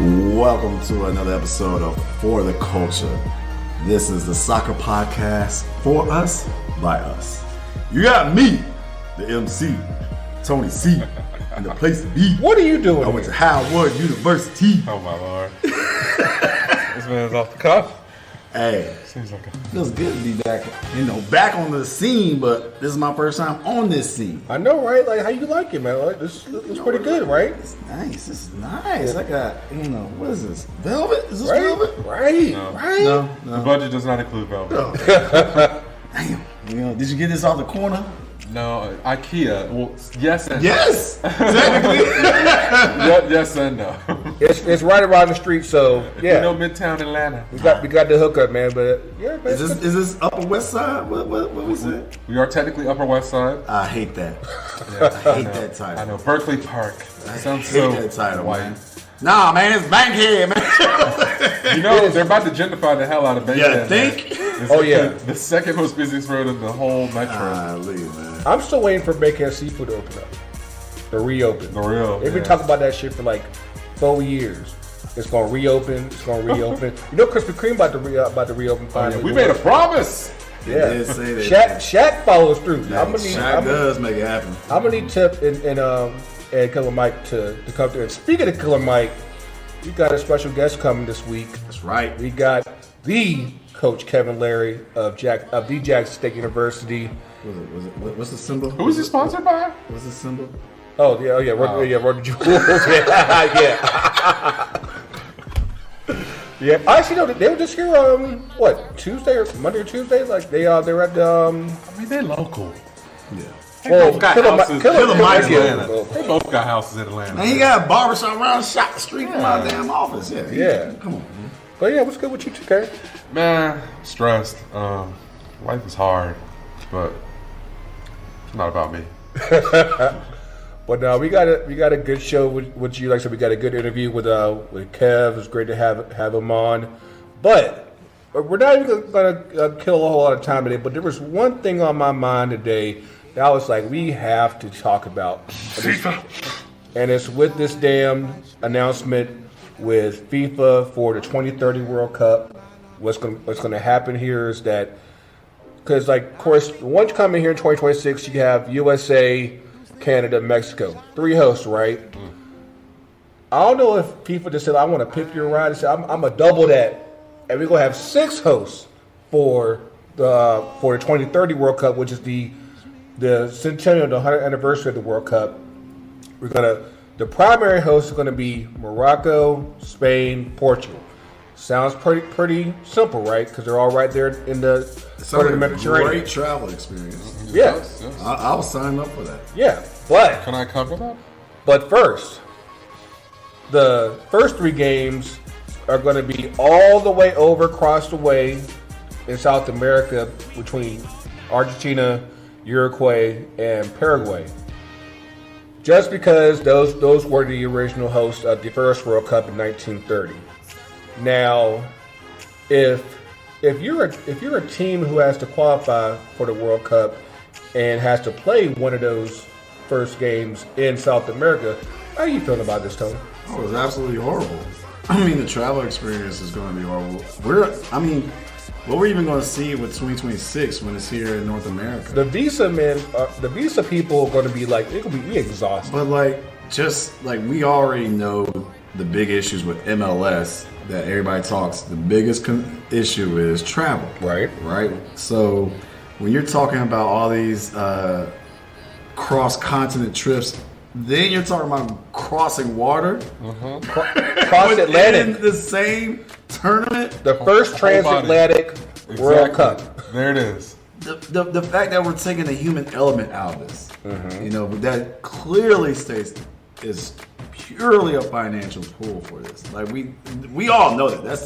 Welcome to another episode of For the Culture. This is the soccer podcast for us, by us. You got me, the MC, Tony C, and the place to be. What are you doing? I went to Howard University. Oh my lord. This man's off the cuff. Hey, Seems like feels good to be back, back on the scene, but this is my first time on this scene. I know, right? Like, how you like it, man? Like, this looks pretty good, right? It's nice. This is nice. I got, what is this? Velvet? Is this Right? velvet? Right? No. Right? No. The budget does not include velvet. Oh. Damn. Did you get this off the corner? No, IKEA. Well, yes and Yes, technically. yes and no. It's right around the street, so yeah. You know, Midtown Atlanta. We got the hookup, man. But yeah, man. Is this Upper West Side? What we say? We are technically Upper West Side. I hate that. Yeah, I hate that title. I know. Berkeley Park. I Sounds hate so that title, white. man. Nah, man, it's Bankhead, man. You know, they're about to gentrify the hell out of Bankhead. You think? Oh yeah. The second most busiest road in the whole metro. Leave, man. I'm still waiting for Bankhead Seafood to open up. To reopen. The real. They've been talking about that shit for like 4 years. It's gonna reopen. It's gonna reopen. You know, Krispy Kreme about to reopen finally. We made a promise. They Yeah. did say that. Shaq follows through. Shaq does make it happen. I'm gonna need Tip and Killer Mike to come through. And speaking of Killer Mike, we got a special guest coming this week. That's right. We got the Coach Kevin Larry of the Jackson State University. What's the symbol? Who is he sponsored by? What's the symbol? Roger Jules. Yeah. Actually, no, they were just here. Tuesday or Monday or Tuesday? Like they're at the. I mean, they're local. Yeah. Well, Killer Mike's Atlanta. They both got houses in Atlanta. And he got a barbershop around shot the street from my damn office. Yeah. Come on, man. But yeah, what's good with you, 2K? Man, stressed. Life is hard, but it's not about me. But no, we got a good show with you. Like I said, we got a good interview with Kev. It's great to have him on. But we're not even going to kill a whole lot of time today. But there was one thing on my mind today that I was like, we have to talk about. And it's with this damn announcement with FIFA for the 2030 World Cup. What's going to happen here is that, because like, of course, once coming here in 2026, you have USA, Canada, Mexico, 3 hosts, right? I don't know if FIFA just said, I want to pick your ride and say, I'm going to double that. And we're going to have 6 hosts for the 2030 World Cup, which is the centennial, the 100th anniversary of the World Cup. The primary host is going to be Morocco, Spain, Portugal. Sounds pretty simple, right? Because they're all right there in the part of the Mediterranean. Great travel experience. Yeah. Yes. I was signed up for that. Yeah, but Can I cover that? But first, the first 3 games are going to be all the way over across the way in South America between Argentina, Uruguay, and Paraguay. Just because those were the original hosts of the first World Cup in 1930. Now, if you're a team who has to qualify for the World Cup and has to play one of those first games in South America, how are you feeling about this, Tony? Oh, it was absolutely horrible. I mean, the travel experience is going to be horrible. What we're even going to see with 2026 when it's here in North America. The visa people are going to be like, they're going to be exhausted. But we already know the big issues with MLS that everybody talks. The biggest issue is travel. Right. So when you're talking about all these cross-continent trips, then you're talking about crossing water. Cross Atlantic. In the same tournament. The first transatlantic World Cup. There it is. The fact that we're taking the human element out of this, that clearly states is purely a financial tool for this. Like we all know that. That's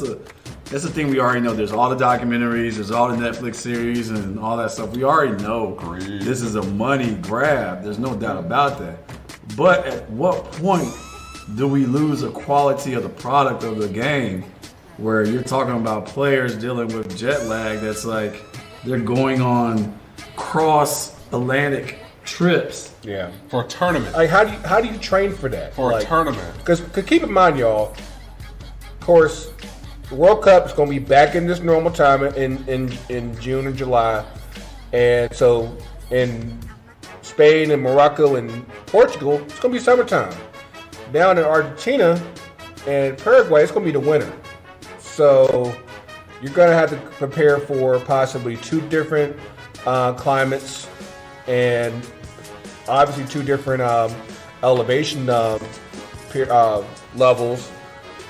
the thing we already know. There's all the documentaries, there's all the Netflix series and all that stuff. We already know this is a money grab. There's no doubt about that. But at what point do we lose the quality of the product of the game where you're talking about players dealing with jet lag that's like they're going on cross-Atlantic trips? Yeah, for a tournament. Like, how do you train for that? For a tournament. Because keep in mind, y'all, course, the World Cup is going to be back in this normal time in June and July. And so in Spain and Morocco and Portugal, it's going to be summertime. Down in Argentina and Paraguay, it's going to be the winter. So you're going to have to prepare for possibly 2 different climates and obviously 2 different elevation levels.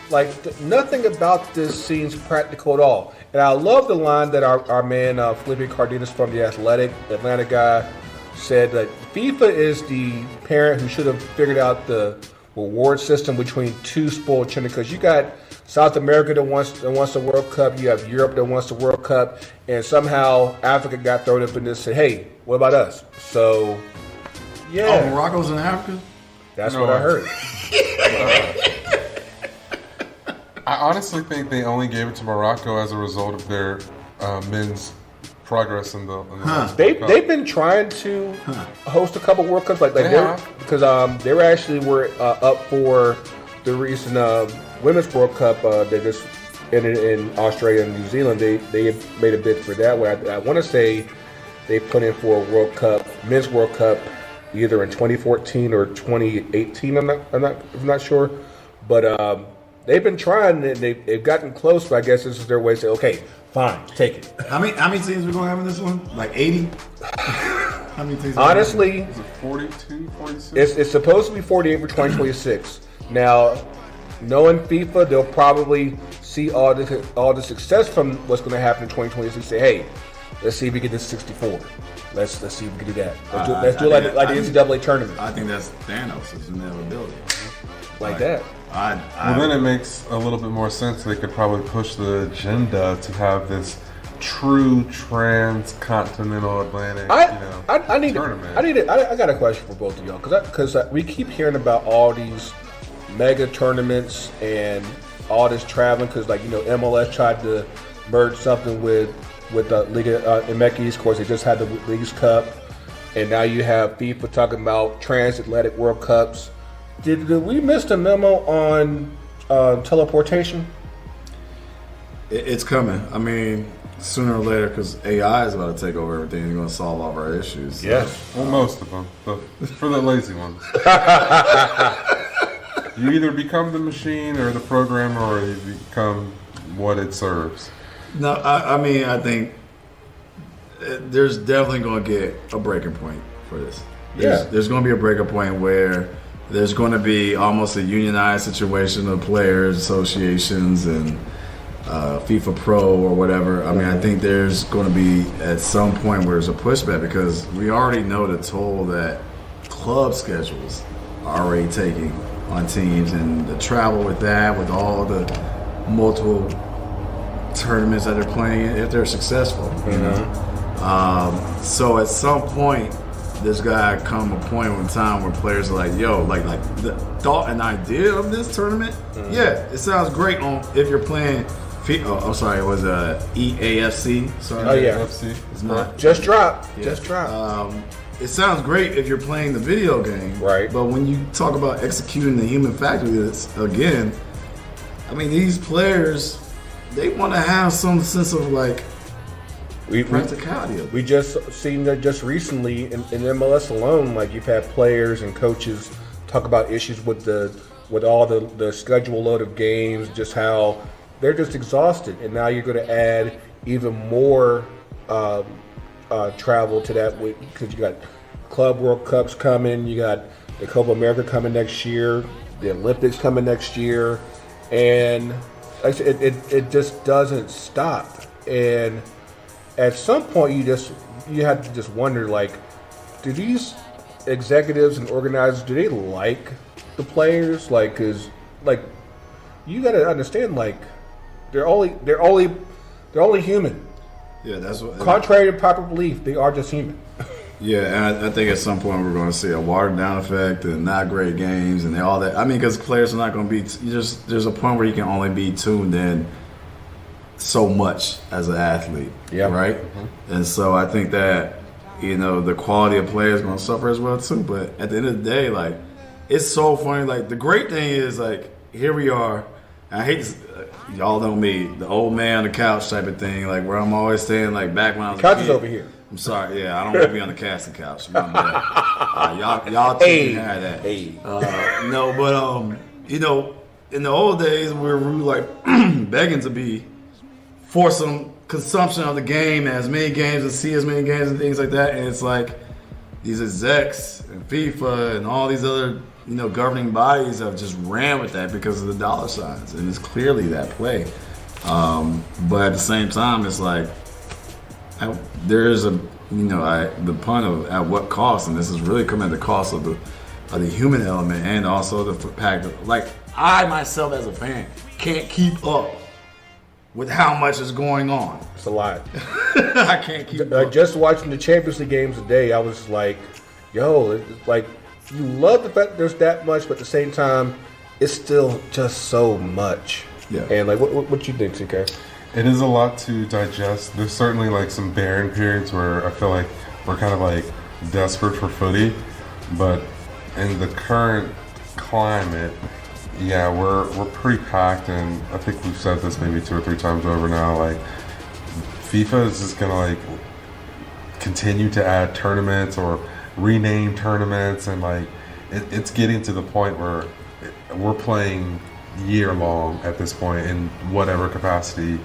Like, nothing about this seems practical at all. And I love the line that our man Felipe Cardenas from the Atlanta guy said that FIFA is the parent who should have figured out the reward system between 2 spoiled children, because you got South America that wants the World Cup, you have Europe that wants the World Cup, and somehow Africa got thrown up in this and said, hey, what about us? So, yeah. Oh, Morocco's in Africa? That's what I heard. I honestly think they only gave it to Morocco as a result of their men's progress in the World Cup. They've been trying to host a couple World Cups because they were up for the recent Women's World Cup that just ended in Australia and New Zealand. They made a bid for that one. I want to say they put in for a World Cup, Men's World Cup, either in 2014 or 2018. I'm not sure, but they've been trying and they've gotten close. But I guess this is their way to say, okay, fine, take it. How many teams we gonna have in this one? Like 80? How many teams? Honestly, is it 42, 46? It's supposed to be 48 for 2026. Now, knowing FIFA, they'll probably see all the success from what's going to happen in 2026. Say, hey, let's see if we get this 64. Let's see if we can do that. Let's do like the NCAA tournament. I think that's Thanos' inevitability. Like that. Well, then it makes a little bit more sense. They could probably push the agenda to have this true transcontinental Atlantic tournament. I got a question for both of y'all because we keep hearing about all these mega tournaments and all this traveling because MLS tried to merge something with the Liga MX. Of course, they just had the Leagues Cup, and now you have FIFA talking about transatlantic World Cups. Did we miss the memo on teleportation? It's coming. I mean, sooner or later, because AI is about to take over everything. It's going to solve all of our issues. So. Yes. Well, most of them. For the lazy ones. You either become the machine or the programmer, or you become what it serves. No, I mean, I think there's definitely going to get a breaking point for this. There's going to be a breaking point where there's going to be almost a unionized situation of players, associations, and FIFA Pro or whatever. I mean, I think there's going to be at some point where there's a pushback because we already know the toll that club schedules are already taking on teams and the travel with that, with all the multiple tournaments that they're playing if they're successful, you know. So at some point, there's got to come a point in time where players are like, yo, like the thought and idea of this tournament, yeah, it sounds great if you're playing I'm sorry, it was EAFC. Sorry. Oh, yeah. FC. It's not. Just dropped. Yeah. Just dropped. It sounds great if you're playing the video game. Right. But when you talk about executing the human factor, again, I mean, these players, they want to have some sense of practicality. We just seen that just recently in MLS alone. Like, you've had players and coaches talk about issues with all the schedule load of games, just how they're just exhausted, and now you're going to add even more travel to that because you got Club World Cups coming, you got the Copa America coming next year, the Olympics coming next year, and it just doesn't stop. And at some point, you have to just wonder, do these executives and organizers, do they like the players? Because you got to understand, they're only human. Yeah, that's what. Contrary to popular belief, they are just human. Yeah, and I think at some point we're going to see a watered down effect and not great games and all that. I mean, because players are not going to be. There's a point where you can only be tuned in so much as an athlete. Yeah. Right. Mm-hmm. And so I think that the quality of players is going to suffer as well too. But at the end of the day, it's so funny. The great thing is here we are. I hate this, y'all know me, the old man on the couch type of thing, like where I'm always saying, like back when I was couch a kid. is over here. I'm sorry, yeah, I don't want to be on the casting couch. My bad. Y'all teach me how that. Hey. No, but you know, in the old days, we were like begging to be for some consumption of the game, as many games and see as many games and things like that. And it's like these execs and FIFA and all these other governing bodies have just ran with that because of the dollar signs, and it's clearly that play. But at the same time, it's like there is the pun of at what cost, and this is really coming at the cost of the human element and also the fact that, like, I myself as a fan can't keep up with how much is going on. It's a lot. I can't keep up. Just watching the Champions League games today, I was like, yo, it's like, you love the fact that there's that much, but at the same time, it's still just so much. Yeah. And like, what you think, TK? It is a lot to digest. There's certainly like some barren periods where I feel like we're kind of like desperate for footy, but in the current climate, yeah, we're pretty packed, and I think we've said this maybe 2 or 3 times over now. Like, FIFA is just gonna like continue to add tournaments or rename tournaments, and like it's getting to the point where we're playing year long at this point in whatever capacity,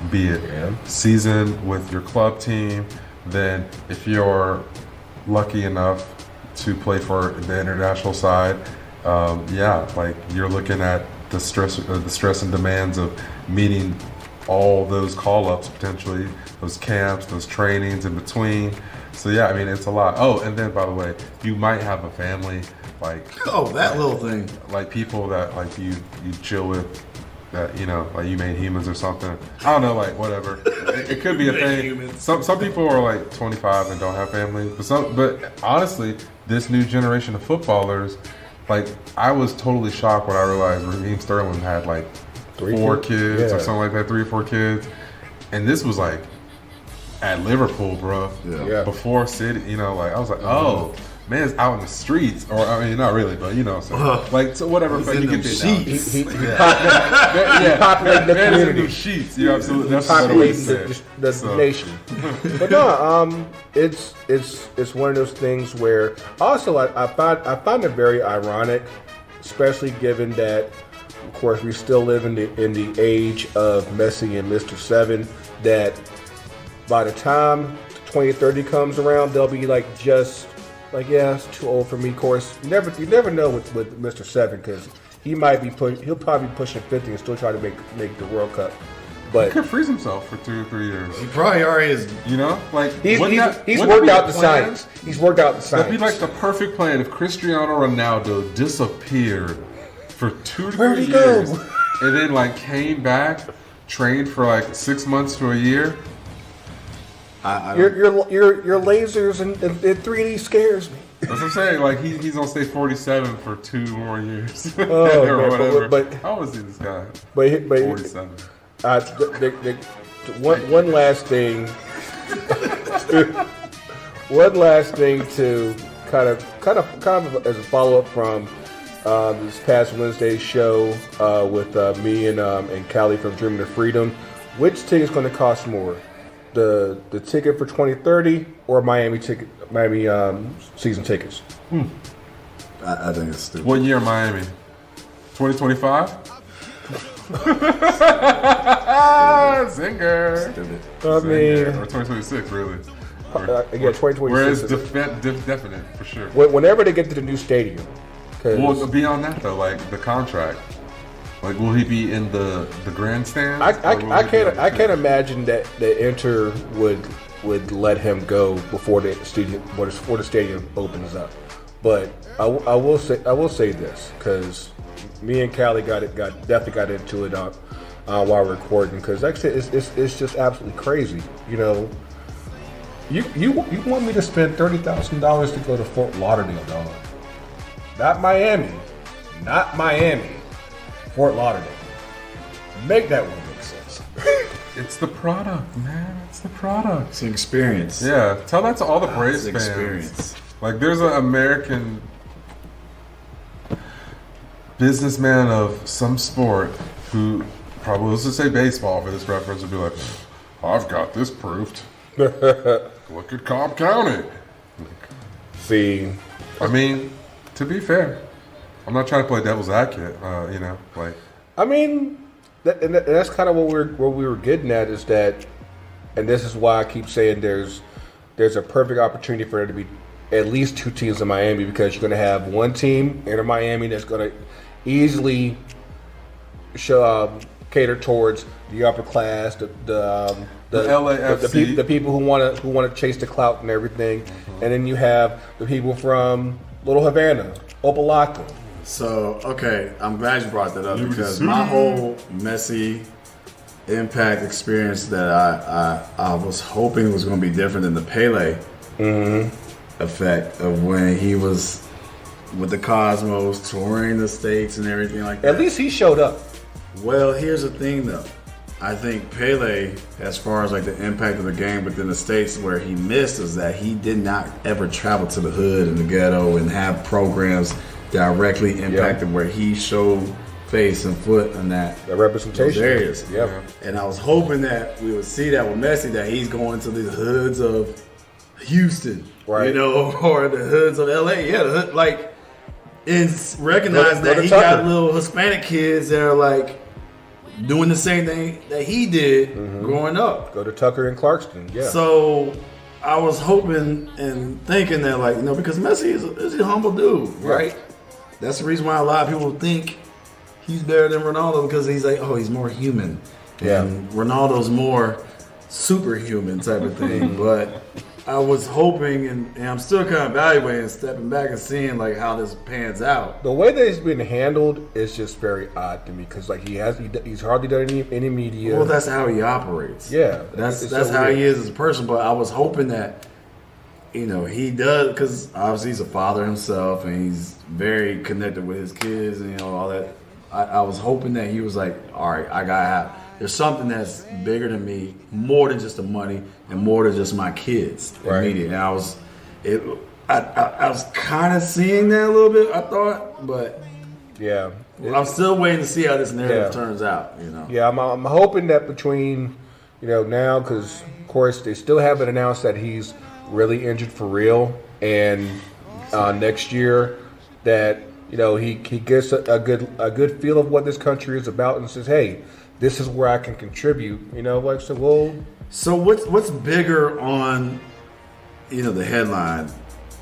be it season with your club team. Then if you're lucky enough to play for the international side, like you're looking at the stress and demands of meeting all those call-ups potentially, those camps, those trainings in between. So yeah, I mean, it's a lot. Oh, and then by the way, you might have a family, like that little thing, like people that like you chill with, that like you made humans or something. I don't know, like whatever. It could be a thing. Some people are like 25 and don't have families, but honestly, this new generation of footballers, like I was totally shocked when I realized Raheem Sterling had like 4 kids or something like that, 3 or 4 kids, and this was like at Liverpool, bro. Yeah. Before City, like I was like, oh, man's out in the streets, or I mean, not really, but so whatever. But you get this. He populated the community. Sheets. You absolutely. That's populating the nation. But no, it's one of those things where also I find it very ironic, especially given that, of course, we still live in the age of Messi and Mr. 7, that by the time 2030 comes around, they'll be like just like, yeah, it's too old for me. Of course, you never know with Mr. 7, because he'll probably be pushing 50 and still try to make the World Cup. But he could freeze himself for 2 or 3 years. He probably already is. Like he's worked out the science. He's worked out the science. That'd be like the perfect plan if Cristiano Ronaldo disappeared for 2 to 3 years, go? and then like came back, trained for like 6 months to a year. Your lasers and 3D scares me. That's what I'm saying. Like he's gonna stay 47 for 2 more years, or man, whatever. But I want to see this guy. But 47. One last thing. One last thing to kind of as a follow up from this past Wednesday's show with me and Callie from Dreaming of Freedom. Which ticket is going to cost more? The ticket for 2030 or Miami season tickets? I think it's stupid. What year Miami? 2025? Zinger. Stupid. I mean, or 2026, really. Again, 2026. Whereas definite for sure. Whenever they get to the new stadium. Well, beyond that though, like the contract. Like, will he be in the grandstand? I can't imagine that the Inter would let him go before the stadium opens up. But I will say this, because me and Callie definitely got into it while recording, because like I said, it's just absolutely crazy. You want me to spend $30,000 to go to Fort Lauderdale, dog? Not Miami. Fort Lauderdale. Make that one make sense. It's the product, man. It's the product. It's an experience. Yeah. Tell that to all the Braves fans. Experience. Like, there's an American businessman of some sport who probably, let's just say baseball for this reference, would be like, I've got this proofed. Look at Cobb County. See, I mean, to be fair, I'm not trying to play devil's advocate. I mean, that's kind of what we were getting at is that, and this is why I keep saying there's a perfect opportunity for there to be at least 2 teams in Miami, because you're going to have one team in Miami that's going to easily cater towards the upper class, the LAFC, the people who want to chase the clout and everything, and then you have the people from Little Havana, Opalaka. So, okay, I'm glad you brought that up, because my whole Messi impact experience that I was hoping was going to be different than the Pele effect of when he was with the Cosmos, touring the States and everything like that. At least he showed up. Well, here's the thing, though. I think Pele, as far as like the impact of the game within the States, where he missed is that he did not ever travel to the hood and the ghetto and have programs directly impacted where he showed face and foot in that representation those areas. Yeah. And I was hoping that we would see that with Messi, that he's going to the hoods of Houston, right? You know, or the hoods of LA. Yeah, the hood, like, and recognize that he got little Hispanic kids that are like doing the same thing that he did growing up. Go to Tucker and Clarkston, yeah. So I was hoping and thinking that, like, because Messi is a humble dude, right? That's the reason why a lot of people think he's better than Ronaldo, because he's like, he's more human. Yeah. And Ronaldo's more superhuman type of thing. But I was hoping, and I'm still kind of evaluating, stepping back and seeing like how this pans out. The way that it's been handled is just very odd to me, because like he's hardly done any media. Well, that's how he operates. Yeah, that's how he is as a person. But I was hoping that he does, because obviously he's a father himself and he's very connected with his kids and all that. I was hoping that he was like, all right, I gotta have. There's something that's bigger than me, more than just the money, and more than just my kids. Right. Immediate. And I was kind of seeing that a little bit, I thought, but yeah, I'm still waiting to see how this narrative turns out. Yeah, I'm hoping that between now, because of course they still haven't announced that he's really injured for real, and next year that he gets a good feel of what this country is about and says, hey, this is where I can contribute. So what's bigger on the headline?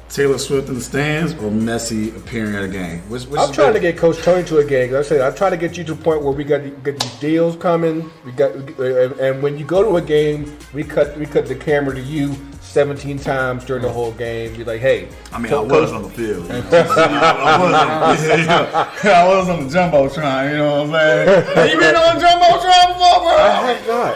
Taylor Swift in the stands or Messi appearing at a game? I'm trying to get Coach Tony to a game. I said I'm trying to get you to a point where we got these deals coming. And when you go to a game, we cut the camera to you 17 times during the whole game. Be like, hey. I mean, I was on the field. I was on the Jumbotron, you know what I'm saying? Have you been on the Jumbotron before, bro?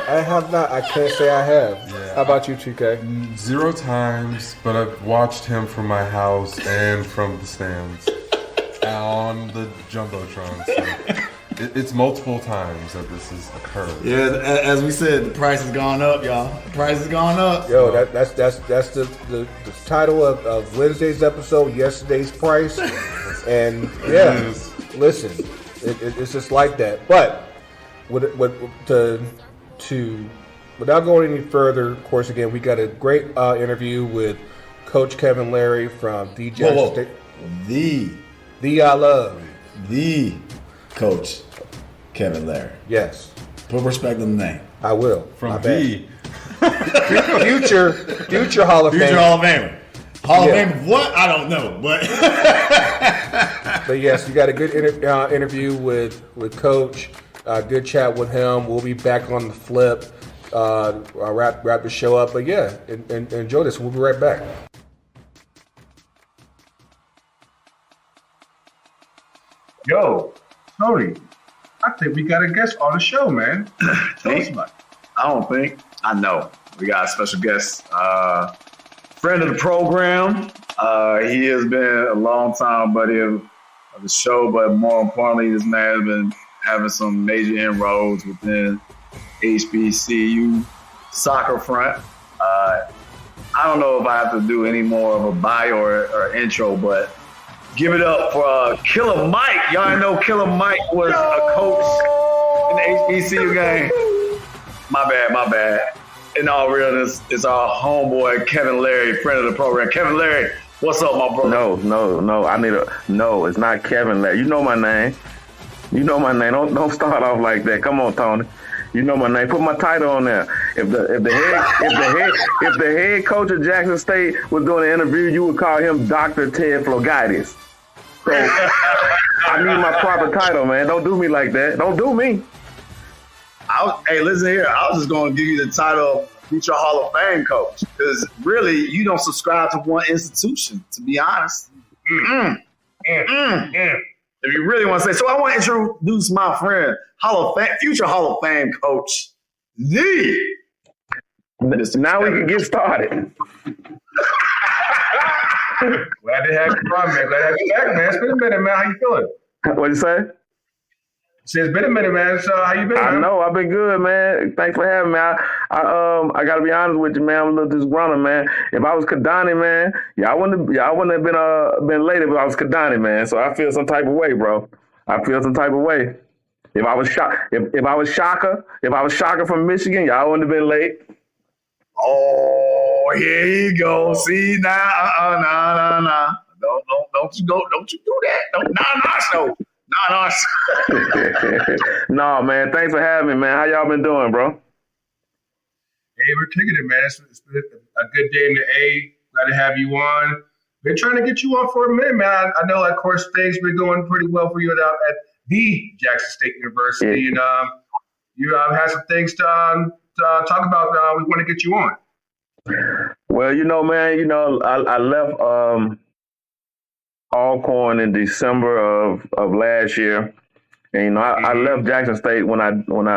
I have not. I can't say I have. Yeah. How about you, TK? 0 times, but I've watched him from my house and from the stands on the Jumbotron. So it's multiple times that this has occurred. Yeah, as we said, the price has gone up, y'all. The price has gone up. Yo, that's the title of Wednesday's episode, Yesterday's Price. And yeah, listen, it's just like that. But without going any further, of course, again, we got a great interview with Coach Kevin Larry from the JSU State. The alum. The Coach Kevin Larry. Yes. Put respect on the name. I will. From the future Hall of Fame. Future Hall of Famer. Hall of Fame of what? I don't know. But yes, you got a good interview with Coach. Good chat with him. We'll be back on the flip. Wrap the show up. But yeah, enjoy this. We'll be right back. Yo, Tony, I think we got a guest on the show, man. Tell us about it. I don't think. I know. We got a special guest, friend of the program. He has been a long time buddy of the show, but more importantly, this man has been having some major inroads within HBCU soccer front. I don't know if I have to do any more of a bio or intro, but Give it up for Killer Mike. Y'all know Killer Mike was a coach in the HBCU game. My bad. In all realness, it's our homeboy Kevin Larry, friend of the program. Kevin Larry, what's up, my brother? No. It's not Kevin Larry. You know my name. Don't start off like that. Come on, Tony. You know my name. Put my title on there. If the head coach of Jackson State was doing an interview, you would call him Dr. Ted Flogaitis. So I need my proper title, man. Don't do me like that. Don't do me. Hey, listen here. I was just going to give you the title of future Hall of Fame coach because really, you don't subscribe to one institution. To be honest, if you really want to say so, I want to introduce my friend, future Hall of Fame coach, Now we can get started. Glad to have you on, man. Glad to have you back, man. It's been a minute, man. How you feeling? What'd you say? It's been a minute, man. So how you been, man? I know, I've been good, man. Thanks for having me. I gotta be honest with you, man. I'm a little disgruntled, man. If I was Kadani, man, y'all wouldn't have been late if I was Kadani, man. So I feel some type of way, bro. I feel some type of way. If I was Shaka from Michigan, y'all wouldn't have been late. Oh, here you go. See now, nah. Don't you do that. No, man. Thanks for having me, man. How y'all been doing, bro? Hey, we're kicking it, man. It's been a good day in the A. Glad to have you on. Been trying to get you on for a minute, man. I know, of course, things been going pretty well for you at the Jackson State University, yeah. And you have some things to talk about. We want to get you on. Well, man, I left Alcorn in December of last year, and I left Jackson State when I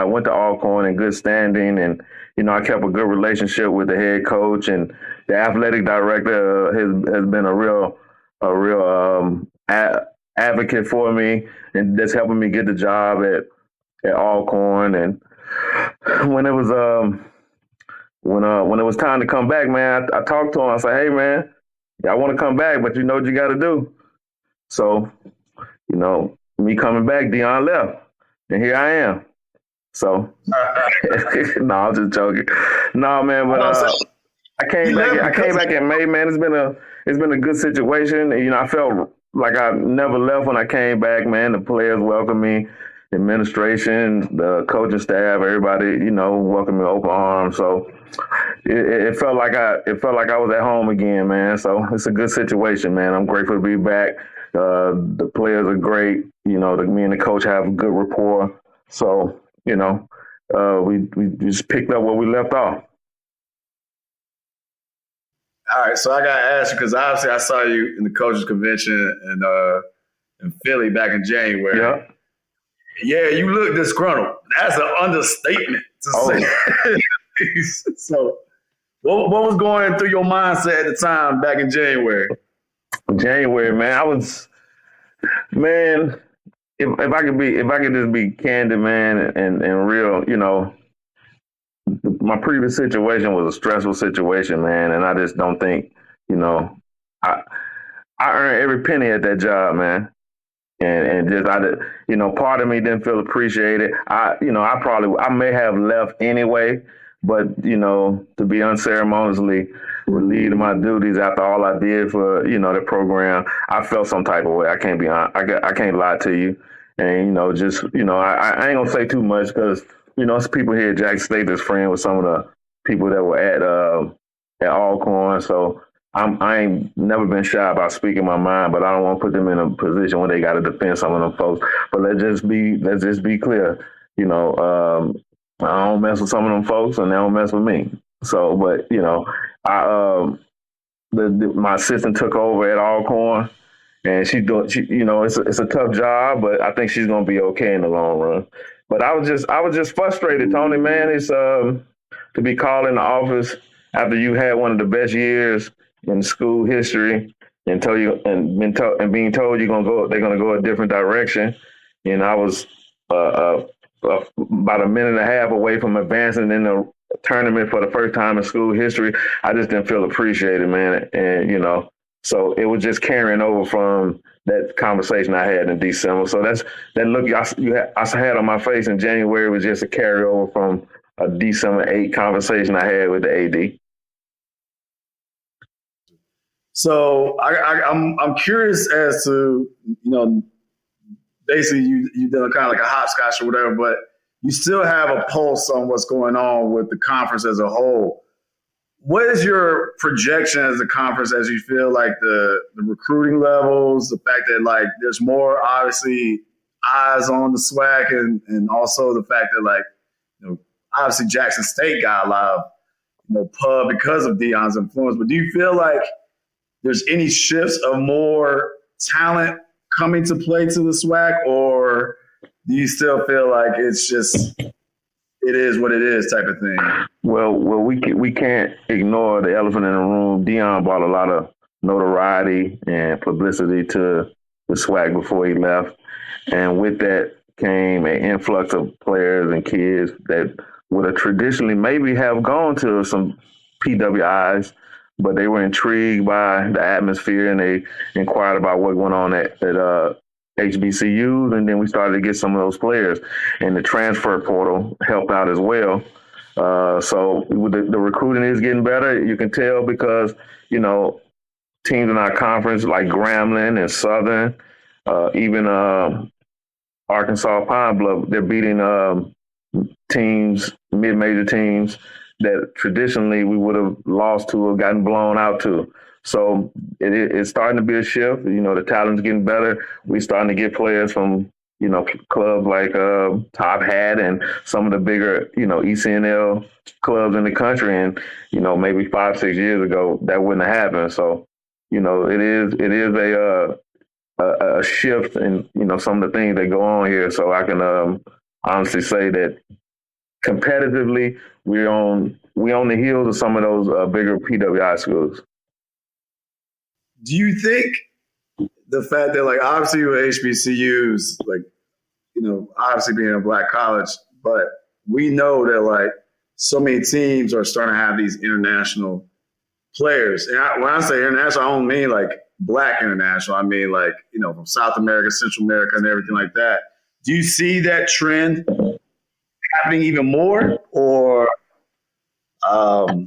went to Alcorn in good standing, and I kept a good relationship with the head coach, and the athletic director has been a real advocate for me, and that's helping me get the job at Alcorn. And when it was time to come back, man, I talked to him. I said, "Hey, man, I want to come back, but you know what you got to do." So, me coming back, Dion left, and here I am. So, no, I'm just joking. No, man, but I came back in May, man. It's been a good situation. And, I felt like I never left when I came back, man. The players welcomed me, the administration, the coaching staff, everybody, welcomed me with open arms. So it felt like I was at home again, man. So it's a good situation, man. I'm grateful to be back. The players are great. Me and the coach have a good rapport. So, we just picked up where we left off. All right, so I got to ask you because obviously I saw you in the coaches convention in Philly back in January. Yeah. Yeah, you look disgruntled. That's an understatement to say. So, what was going through your mindset at the time back in January? January, man, if I could just be candid, man, and real, my previous situation was a stressful situation, man, and I just don't think, I earned every penny at that job, man. And just part of me didn't feel appreciated. I may have left anyway, but to be unceremoniously relieved of my duties after all I did for the program, I felt some type of way. I can't be honest. I can't lie to you, and I ain't gonna say too much because it's people here at Jackson State that's friends with some of the people that were at Alcorn, so. I ain't never been shy about speaking my mind, but I don't want to put them in a position where they got to defend some of them folks. But let's just be clear. I don't mess with some of them folks, and they don't mess with me. So, but my assistant took over at Alcorn, and it's a tough job, but I think she's gonna be okay in the long run. But I was just frustrated, Tony. Man, it's to be called in the office after you had one of the best years in school history, and being told they're gonna go a different direction. And I was about a minute and a half away from advancing in the tournament for the first time in school history. I just didn't feel appreciated, man. And So it was just carrying over from that conversation I had in December. So that look I had on my face in January was just a carryover from a December 8 conversation I had with the AD. So I'm curious as to, basically you done kind of like a hopscotch or whatever, but you still have a pulse on what's going on with the conference as a whole. What is your projection as a conference as you feel like the recruiting levels, the fact that like there's more obviously eyes on the SWAC and also the fact that obviously Jackson State got a lot of pub because of Deion's influence, but do you feel like there's any shifts of more talent coming to play to the SWAC, or do you still feel like it's just it is what it is type of thing? Well, we can't ignore the elephant in the room. Deion brought a lot of notoriety and publicity to the SWAC before he left, and with that came an influx of players and kids that would have traditionally maybe have gone to some PWIs, but they were intrigued by the atmosphere and they inquired about what went on at HBCUs, and then we started to get some of those players, and the transfer portal helped out as well. So the recruiting is getting better. You can tell because, teams in our conference like Grambling and Southern, even Arkansas Pine Bluff, they're beating teams, mid-major teams that traditionally we would have lost to or gotten blown out to. So it's starting to be a shift. The talent's getting better. We're starting to get players from, clubs like Top Hat and some of the bigger, ECNL clubs in the country. And, maybe 5-6 years ago, that wouldn't have happened. So, it is a shift in, some of the things that go on here. So I can honestly say that competitively, we on the heels of some of those bigger PWI schools. Do you think the fact that, like, obviously with HBCUs, like, obviously being a black college, but we know that, like, so many teams are starting to have these international players. And when I say international, I don't mean, like, black international. I mean, like, from South America, Central America, and everything like that. Do you see that trend happening even more? Or, what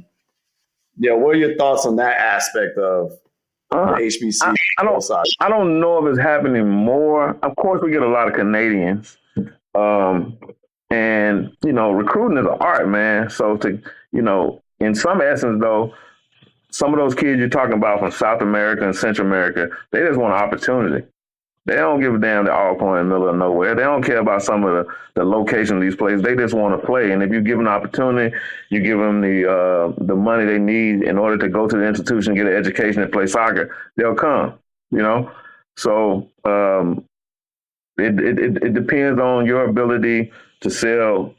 are your thoughts on that aspect of HBC? I don't know if it's happening more. Of course, we get a lot of Canadians, and recruiting is an art, man. So in some essence, though, some of those kids you're talking about from South America and Central America, they just want an opportunity. They don't give a damn that Alcorn in the middle of nowhere. They don't care about some of the location of these places. They just want to play. And if you give them an opportunity, you give them the money they need in order to go to the institution, get an education, and play soccer, they'll come. So it depends on your ability to sell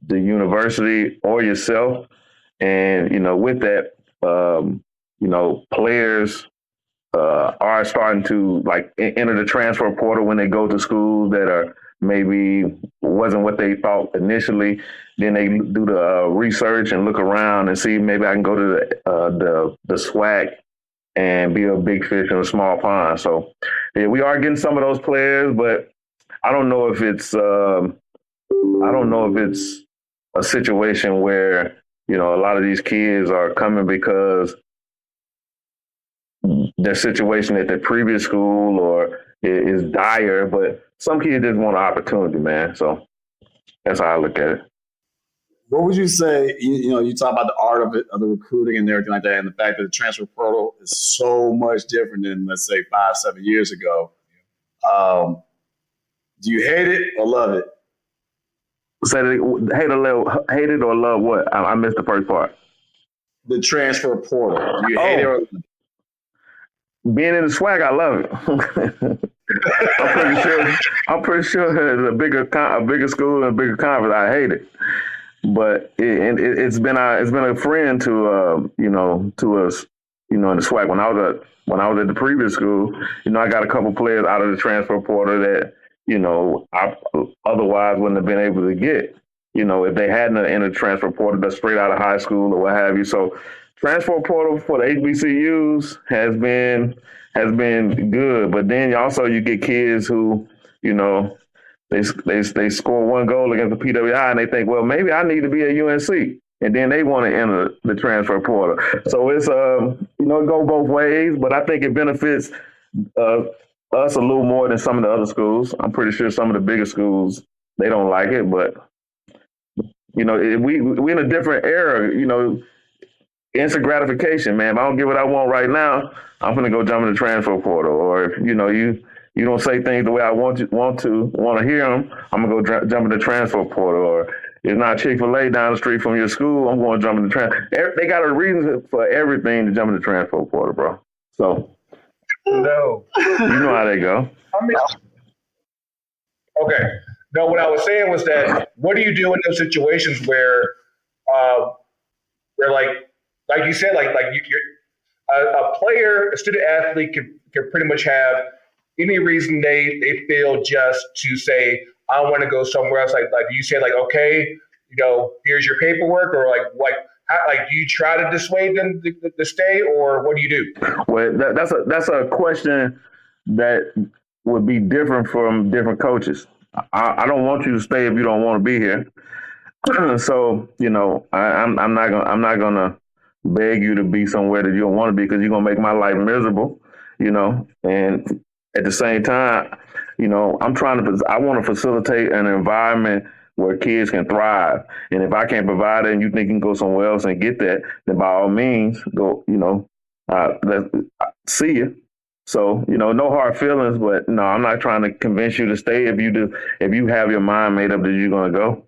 the university or yourself. And with that, players are starting to enter the transfer portal when they go to schools that are maybe wasn't what they thought initially. Then they do the research and look around and see maybe I can go to the SWAC and be a big fish in a small pond. So yeah, we are getting some of those players, but I don't know if it's a situation where a lot of these kids are coming because their situation at their previous school or is dire, but some kids just want an opportunity, man. So that's how I look at it. What would you say, you talk about the art of it, of the recruiting and everything like that, and the fact that the transfer portal is so much different than, let's say, 5-7 years ago. Do you hate it or love it? Hate it or love what? I missed the first part. The transfer portal. Do you hate it or love it? Being in the SWAC, I love it. I'm pretty sure it's a bigger school and a bigger conference. I hate it, but it's been a friend to us in the SWAC. When I was at the previous school, I got a couple players out of the transfer portal that I otherwise wouldn't have been able to get. If they hadn't entered the transfer portal, that's straight out of high school or what have you. So transfer portal for the HBCUs has been good, but then also you get kids who, you know, they score one goal against the PWI and they think, well, maybe I need to be at UNC. And then they want to enter the transfer portal. So it's, it go both ways, but I think it benefits us a little more than some of the other schools. I'm pretty sure some of the bigger schools, they don't like it, but, we're in a different era, instant gratification, man. If I don't get what I want right now, I'm going to go jump in the transfer portal. Or if, you don't say things the way I want to hear them, I'm going to go jump in the transfer portal. Or it's not Chick-fil-A down the street from your school, I'm going to jump in the transfer. They got a reason for everything to jump in the transfer portal, bro. So, No. you know how they go. Okay. No, what I was saying was that what do you do in those situations where like you said, you're a player, a student athlete can pretty much have any reason they feel just to say, I want to go somewhere else. Like you said, okay, here's your paperwork, or do you try to dissuade them to stay, or what do you do? Well, that's a question that would be different from different coaches. I don't want you to stay if you don't want to be here. So I'm not gonna beg you to be somewhere that you don't want to be, because you're gonna make my life miserable. And at the same time, I want to facilitate an environment where kids can thrive. And if I can't provide it and you think you can go somewhere else and get that, then by all means, go, let's see you. So, no hard feelings, but no, I'm not trying to convince you to stay if you have your mind made up that you're going to go.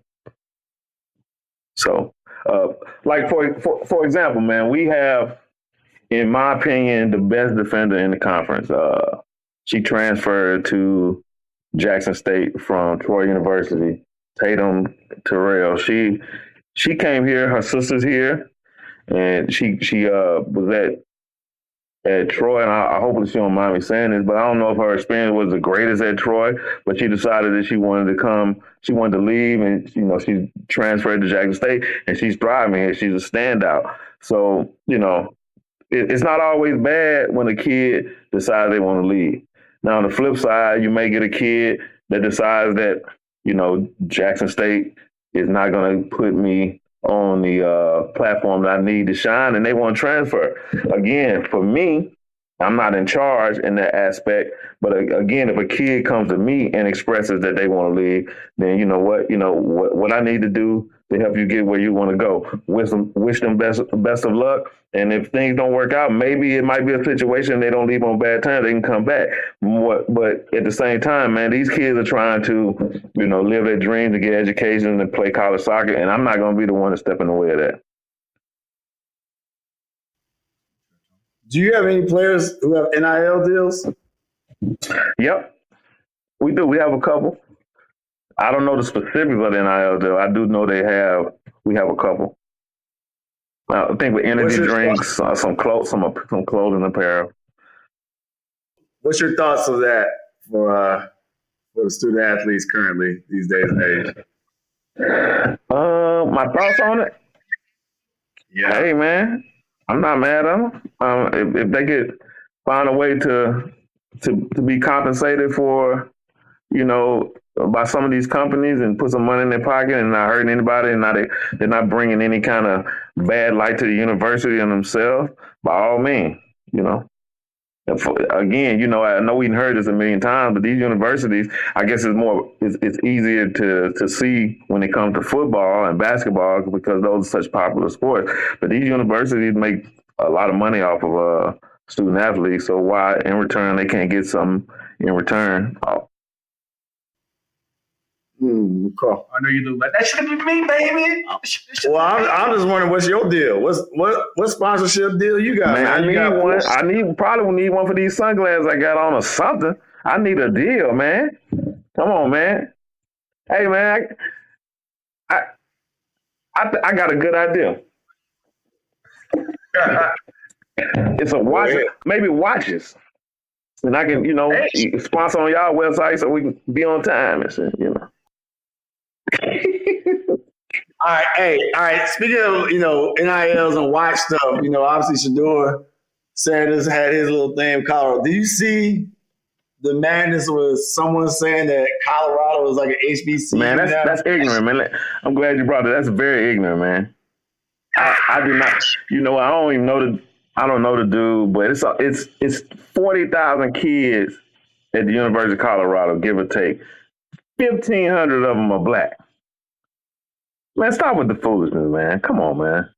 So, for example, man, we have, in my opinion, the best defender in the conference. She transferred to Jackson State from Troy University, Tatum Terrell. She came here, her sister's here, and she was at Troy, and I hopefully she don't mind me saying this, but I don't know if her experience was the greatest at Troy, but she decided that she wanted to leave, and she transferred to Jackson State, and she's thriving here. She's a standout. So, it's not always bad when a kid decides they want to leave. Now, on the flip side, you may get a kid that decides that, Jackson State is not going to put me on the platform that I need to shine, and they want to transfer. Again, for me, I'm not in charge in that aspect. But again, if a kid comes to me and expresses that they want to leave, then what I need to do to help you get where you want to go. Wish them best of luck. And if things don't work out, maybe it might be a situation they don't leave on bad terms. They can come back. But at the same time, man, these kids are trying to, live their dreams and get education and play college soccer. And I'm not going to be the one to step in the way of that. Do you have any players who have NIL deals? Yep, we do. We have a couple. I don't know the specifics of the NIL deal. I do know we have a couple. I think with energy drinks, some clothing apparel. What's your thoughts of that for the student athletes currently these days and age? My thoughts on it? Yeah. Hey, man, I'm not mad at them. If they could find a way to be compensated for, by some of these companies and put some money in their pocket and not hurting anybody, and they're not bringing any kind of bad light to the university and themselves, by all means, Again, I know we've heard this a million times, but these universities, I guess it's easier to see when it comes to football and basketball because those are such popular sports. But these universities make a lot of money off of student athletes, so why in return they can't get something in return? Cool. I know you do, but that should be me, baby. Well, I'm just wondering, what's your deal? What sponsorship deal you got? Man, I probably need one for these sunglasses I got on or something. I need a deal, man. Come on, man. Hey, man, I got a good idea. It's a watch, maybe watches. And I can, sponsor on y'all website so we can be on time and shit, All right. Speaking of, NILs and watch stuff, obviously Shador Sanders had his little thing in Colorado. Do you see the madness was someone saying that Colorado was like an HBCU? Man, that's ignorant, man. I'm glad you brought it. That's very ignorant, man. I do not. I don't even know I don't know the dude, but it's 40,000 kids at the University of Colorado, give or take. 1,500 of them are black. Man, stop with the foolishness, man. Come on, man.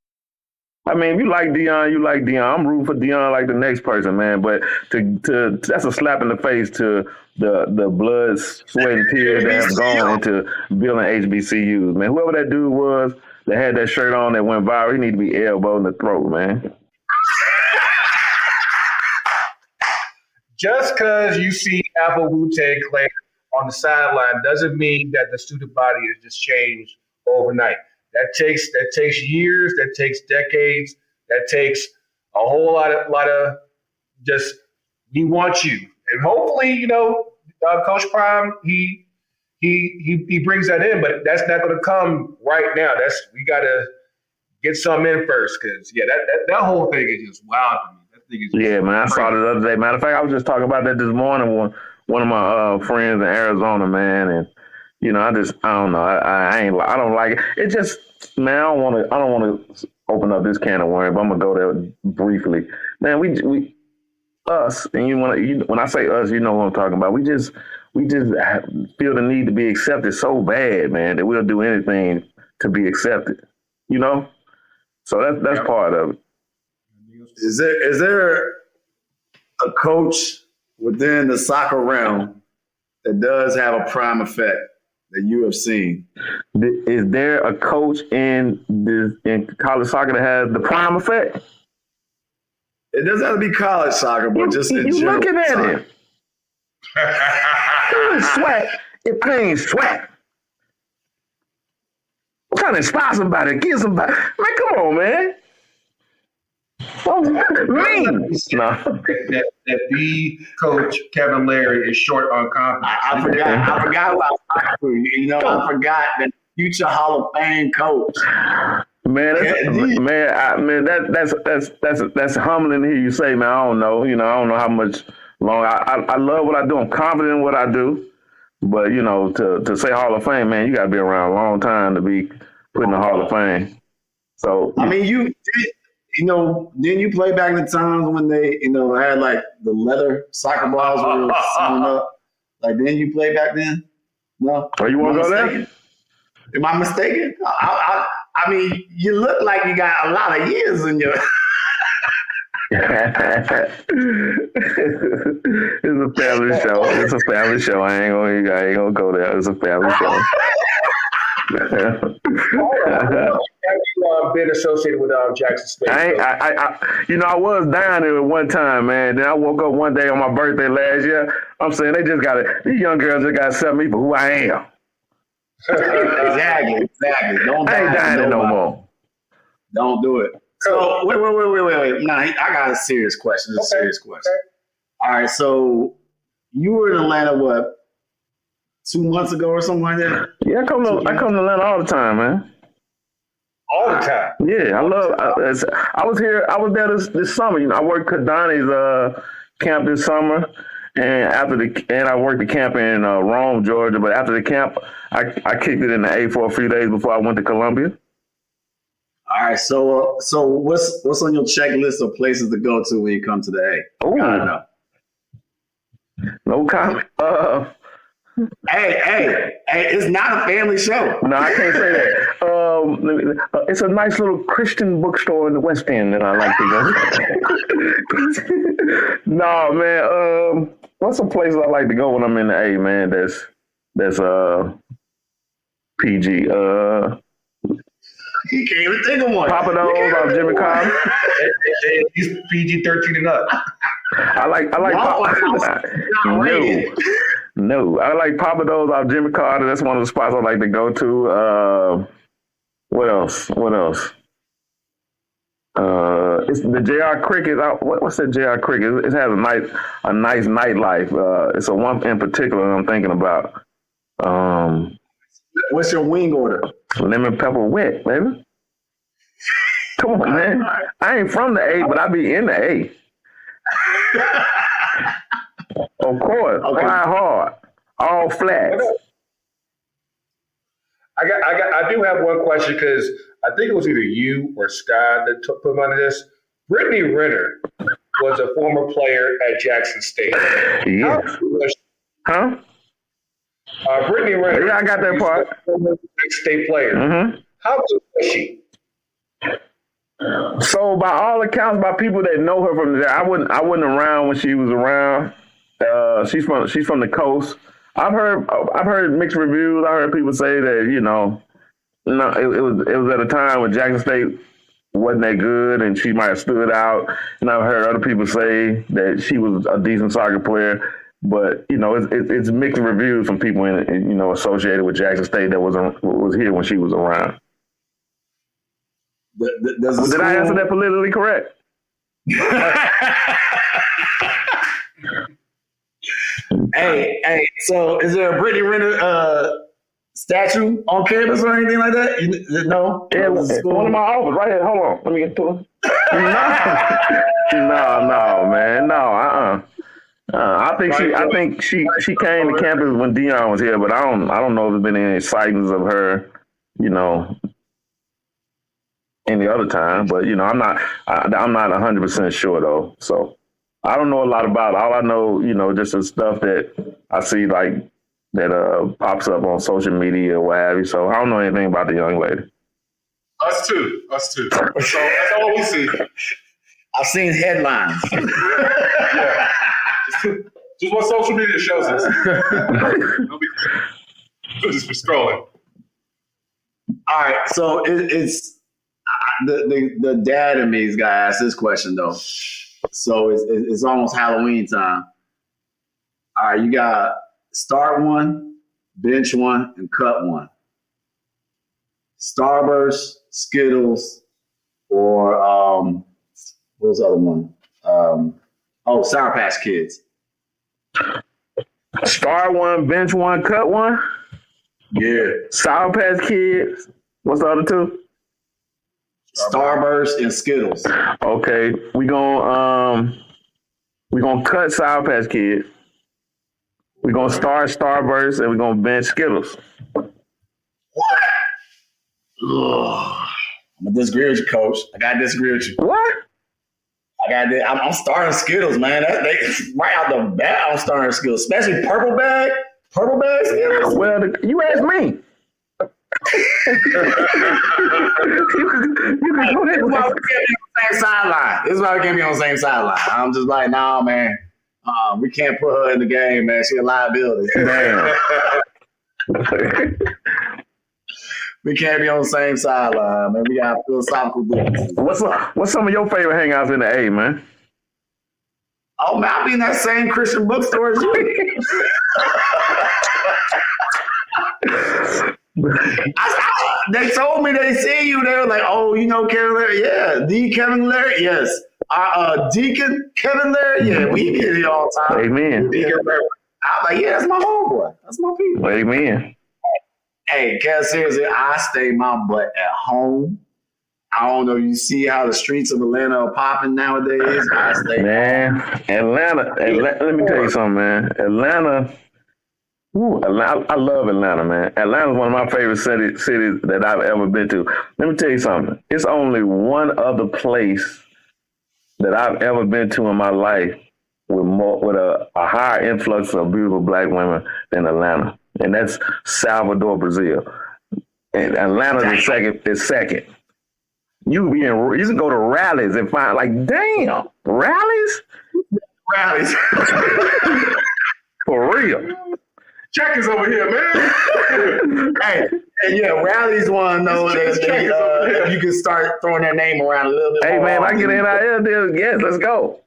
I mean, if you like Deion, you like Deion. I'm rooting for Deion like the next person, man. But that's a slap in the face to the blood, sweat, and tears that have gone into building HBCUs, man. Whoever that dude was that had that shirt on that went viral, he need to be elbowed in the throat, man. Just because you see Alpha Wu-Tang Clan on the sideline doesn't mean that the student body has just changed overnight. That takes years. That takes decades. That takes a whole lot of just we want you, and hopefully, Coach Prime he brings that in, but that's not going to come right now. We got to get some in first, because that whole thing is just wild to me. Yeah, man, I saw it the other day. Matter of fact, I was just talking about that this morning with one of my friends in Arizona, man, and I don't know. I don't like it. It just, man, I don't want to open up this can of worms, but I'm gonna go there briefly. Man, we us, and when I say us, you know what I'm talking about. We just feel the need to be accepted so bad, man, that we'll do anything to be accepted. So that's part of it. Is there a coach within the soccer realm that does have a prime effect that you have seen? Is there a coach in college soccer that has the prime effect? It doesn't have to be college soccer, but just in general. You're looking at him. Sweat. It playing sweat. What kind of inspire somebody? Give somebody. Man, come on, man. That the coach Kevin Larry is short on confidence. I forgot about I forgot that future Hall of Fame coach. Man, that's humbling to hear you say, man. I don't know. I don't know how much long. I love what I do. I'm confident in what I do. But to say Hall of Fame, man, you got to be around a long time to be put in the Hall of Fame. So I mean, didn't you play back in the times when they, had like the leather soccer balls were sewn up? Like, didn't you play back then? No. Oh, you want to go there? Am I mistaken? I mean, you look like you got a lot of years in your. It's a family show. It's a family show. I ain't gonna go there. It's a family show. Have you been associated with Jackson State? I was down there at one time, man. Then I woke up one day on my birthday last year. I'm saying these young girls just got to accept me for who I am. Exactly. I ain't dying there no more. Don't do it. So wait. Nah, I got a serious question. All right, so you were in Atlanta, what, 2 months ago or something like that? Yeah, I come to Atlanta all the time, man. All the time. Yeah, I was there this summer. I worked Kadani's camp this summer, and I worked the camp in Rome, Georgia. But after the camp, I kicked it in the A for a few days before I went to Columbia. All right, so what's on your checklist of places to go to when you come to the A? Ooh. I don't know. No comment. Hey, it's not a family show. No, I can't say that. It's a nice little Christian bookstore in the West End that I like to go. No, man. What's some places I like to go when I'm in the A, man? That's PG. He can't even think of one. Papa Do's off Jimmy Carter. He's PG-13 and up. I like No, I like Papa Do's off Jimmy Carter. That's one of the spots I like to go to. What else? It's the JR Cricket. What's that JR Cricket? It has a nice nightlife. It's a one in particular I'm thinking about. What's your wing order? Lemon pepper wet, baby. Come on, man. I ain't from the A, but I be in the A. Of course. Okay. Fly hard. All flats. I do have one question because I think it was either you or Scott that put me on this. Brittney Renner was a former player at Jackson State. Yes. Huh? Brittney Renner. Yeah, I got that part. State player. Mm-hmm. How good was she? So, by all accounts, by people that know her from there, I wasn't around when she was around. She's from the coast. I've heard mixed reviews. I heard people say that it was at a time when Jackson State wasn't that good, and she might have stood out. And I've heard other people say that she was a decent soccer player. But it's mixed reviews from people associated with Jackson State that was here when she was around. Did I answer that politically correct? Hey, so is there a Brittney Renner statue on campus or anything like that? No? Yeah, one of my office right here. Hold on. Let me get to it. No, man. No, I think she came to campus when Dion was here, but I don't know if there's been any sightings of her, any other time. But I'm not 100% sure though. So I don't know a lot about it. All I know, just the stuff that I see like that pops up on social media or what have you. So I don't know anything about the young lady. Us too. So that's all we see. I've seen headlines. Yeah. Just what social media shows us. Just for scrolling. All right, so it's the dad in me's got to ask this question though. So it's almost Halloween time. All right, you got start one, bench one, and cut one. Starburst, Skittles, or what was the other one? Sour Patch Kids. Start one, bench one, cut one. Yeah. Sour Patch Kids. What's the other two? Starburst and Skittles. Okay, we gonna cut Sour Patch Kids. We're gonna start Starburst and we're gonna bench Skittles. What? Ugh. I'm gonna disagree with you, Coach. I gotta disagree with you. What? I'm starting Skittles, man. Right out the bat, I'm starting Skittles, especially purple bag Skittles. Well, you asked me. you can go ahead. This is why we can't be on the same sideline. I'm just like, nah, man. We can't put her in the game, man. She's a liability. Damn. We can't be on the same sideline, man. We got philosophical differences. What's some of your favorite hangouts in the A, man? Oh, man, I'll be in that same Christian bookstore as you. They told me they see you. They were like, oh, Kevin Larry? Yeah. The Kevin Larry? Yes. Deacon Kevin Larry? Yeah, we be here all the time. Amen. Deacon Larry. I'm like, yeah, that's my homeboy. That's my people. Amen. Hey, Kev, seriously, I stay my butt at home. I don't know. You see how the streets of Atlanta are popping nowadays? I stay man, Atlanta. Let me tell you something, man. Atlanta. I love Atlanta, man. Atlanta's one of my favorite cities that I've ever been to. Let me tell you something. It's only one other place that I've ever been to in my life with a higher influx of beautiful black women than Atlanta, and that's Salvador, Brazil. And Atlanta is second. You can go to rallies and find like, rallies for real. Check is over here, man. Hey, and yeah, rallies want to know that you can start throwing their name around a little bit. Hey, more man, if I get NIL deal, yes, let's go.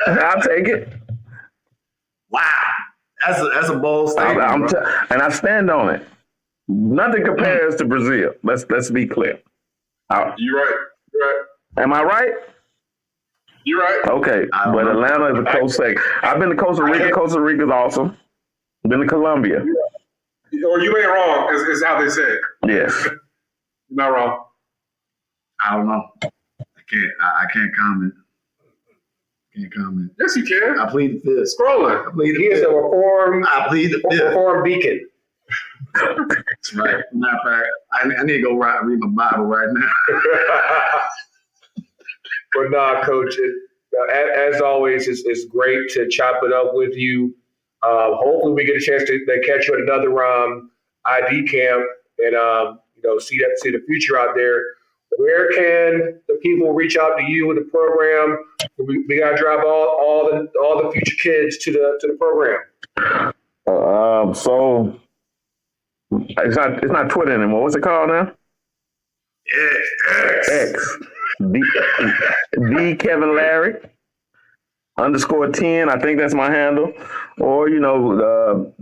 I'll take it. Wow, that's a bold statement. And I stand on it. Nothing compares to Brazil. Let's be clear. You're right. Am I right? You're right. Okay, but Atlanta is a close second. I've been to Costa Rica. Costa Rica's awesome. Been to Colombia. Or you ain't wrong, is how they say it. Yes. You're not wrong. I don't know. I can't comment. Can't comment. Yes, you can. I plead the fifth. Scrolling. I plead He the is a fifth. reform I plead the fifth. beacon. That's right. Matter of fact, I need to go read my Bible right now. But nah, Coach, as always, it's great to chop it up with you. Hopefully we get a chance to catch you at another ID camp and see the future out there. Where can the people reach out to you with the program? We gotta drive all the future kids to the program. So it's not Twitter anymore. What's it called now? X. The Kevin Larry _10. I think that's my handle. Or the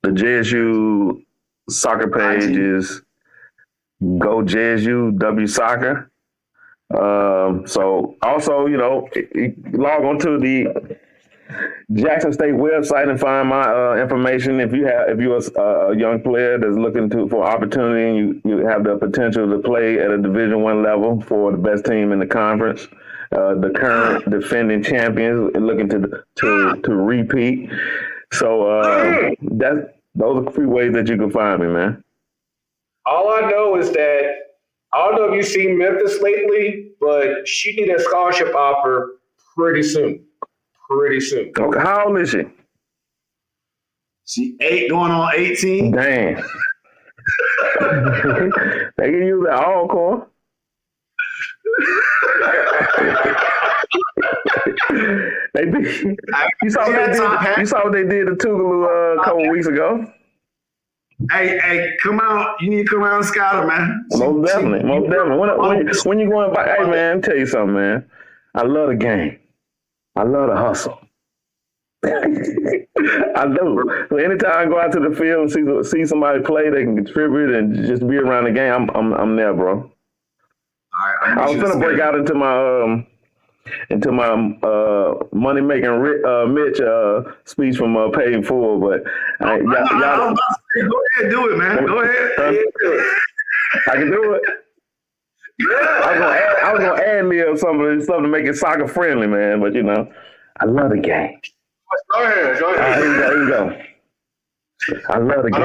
JSU soccer page is Go JSU W Soccer. So also, log on to the Jackson State website and find my information. If you're a young player that's looking for opportunity and you have the potential to play at a Division I level for the best team in the conference, the current defending champions looking to repeat. So those are a few ways that you can find me, man. All I know is that I don't know if you've seen Memphis lately, but she needs a scholarship offer pretty soon. Okay, how old is she? She 8 going on 18. Damn. They can use that Alcorn. You saw what they did to Tougaloo a couple weeks ago. Hey, come out! You need to come out and scout her, man. Most definitely. When you going by, hey man, tell you something, man. I love the game. I love the hustle. I do. So anytime I go out to the field and see somebody play, they can contribute and just be around the game. I'm there, bro. All right, I was gonna break out into my money making Mitch speech from Paid in Full, but y'all go ahead, do it, man. Go ahead. I can do it. I was gonna add me something to make it soccer friendly, man. But I love the game. Go ahead. Here you go. I love the game.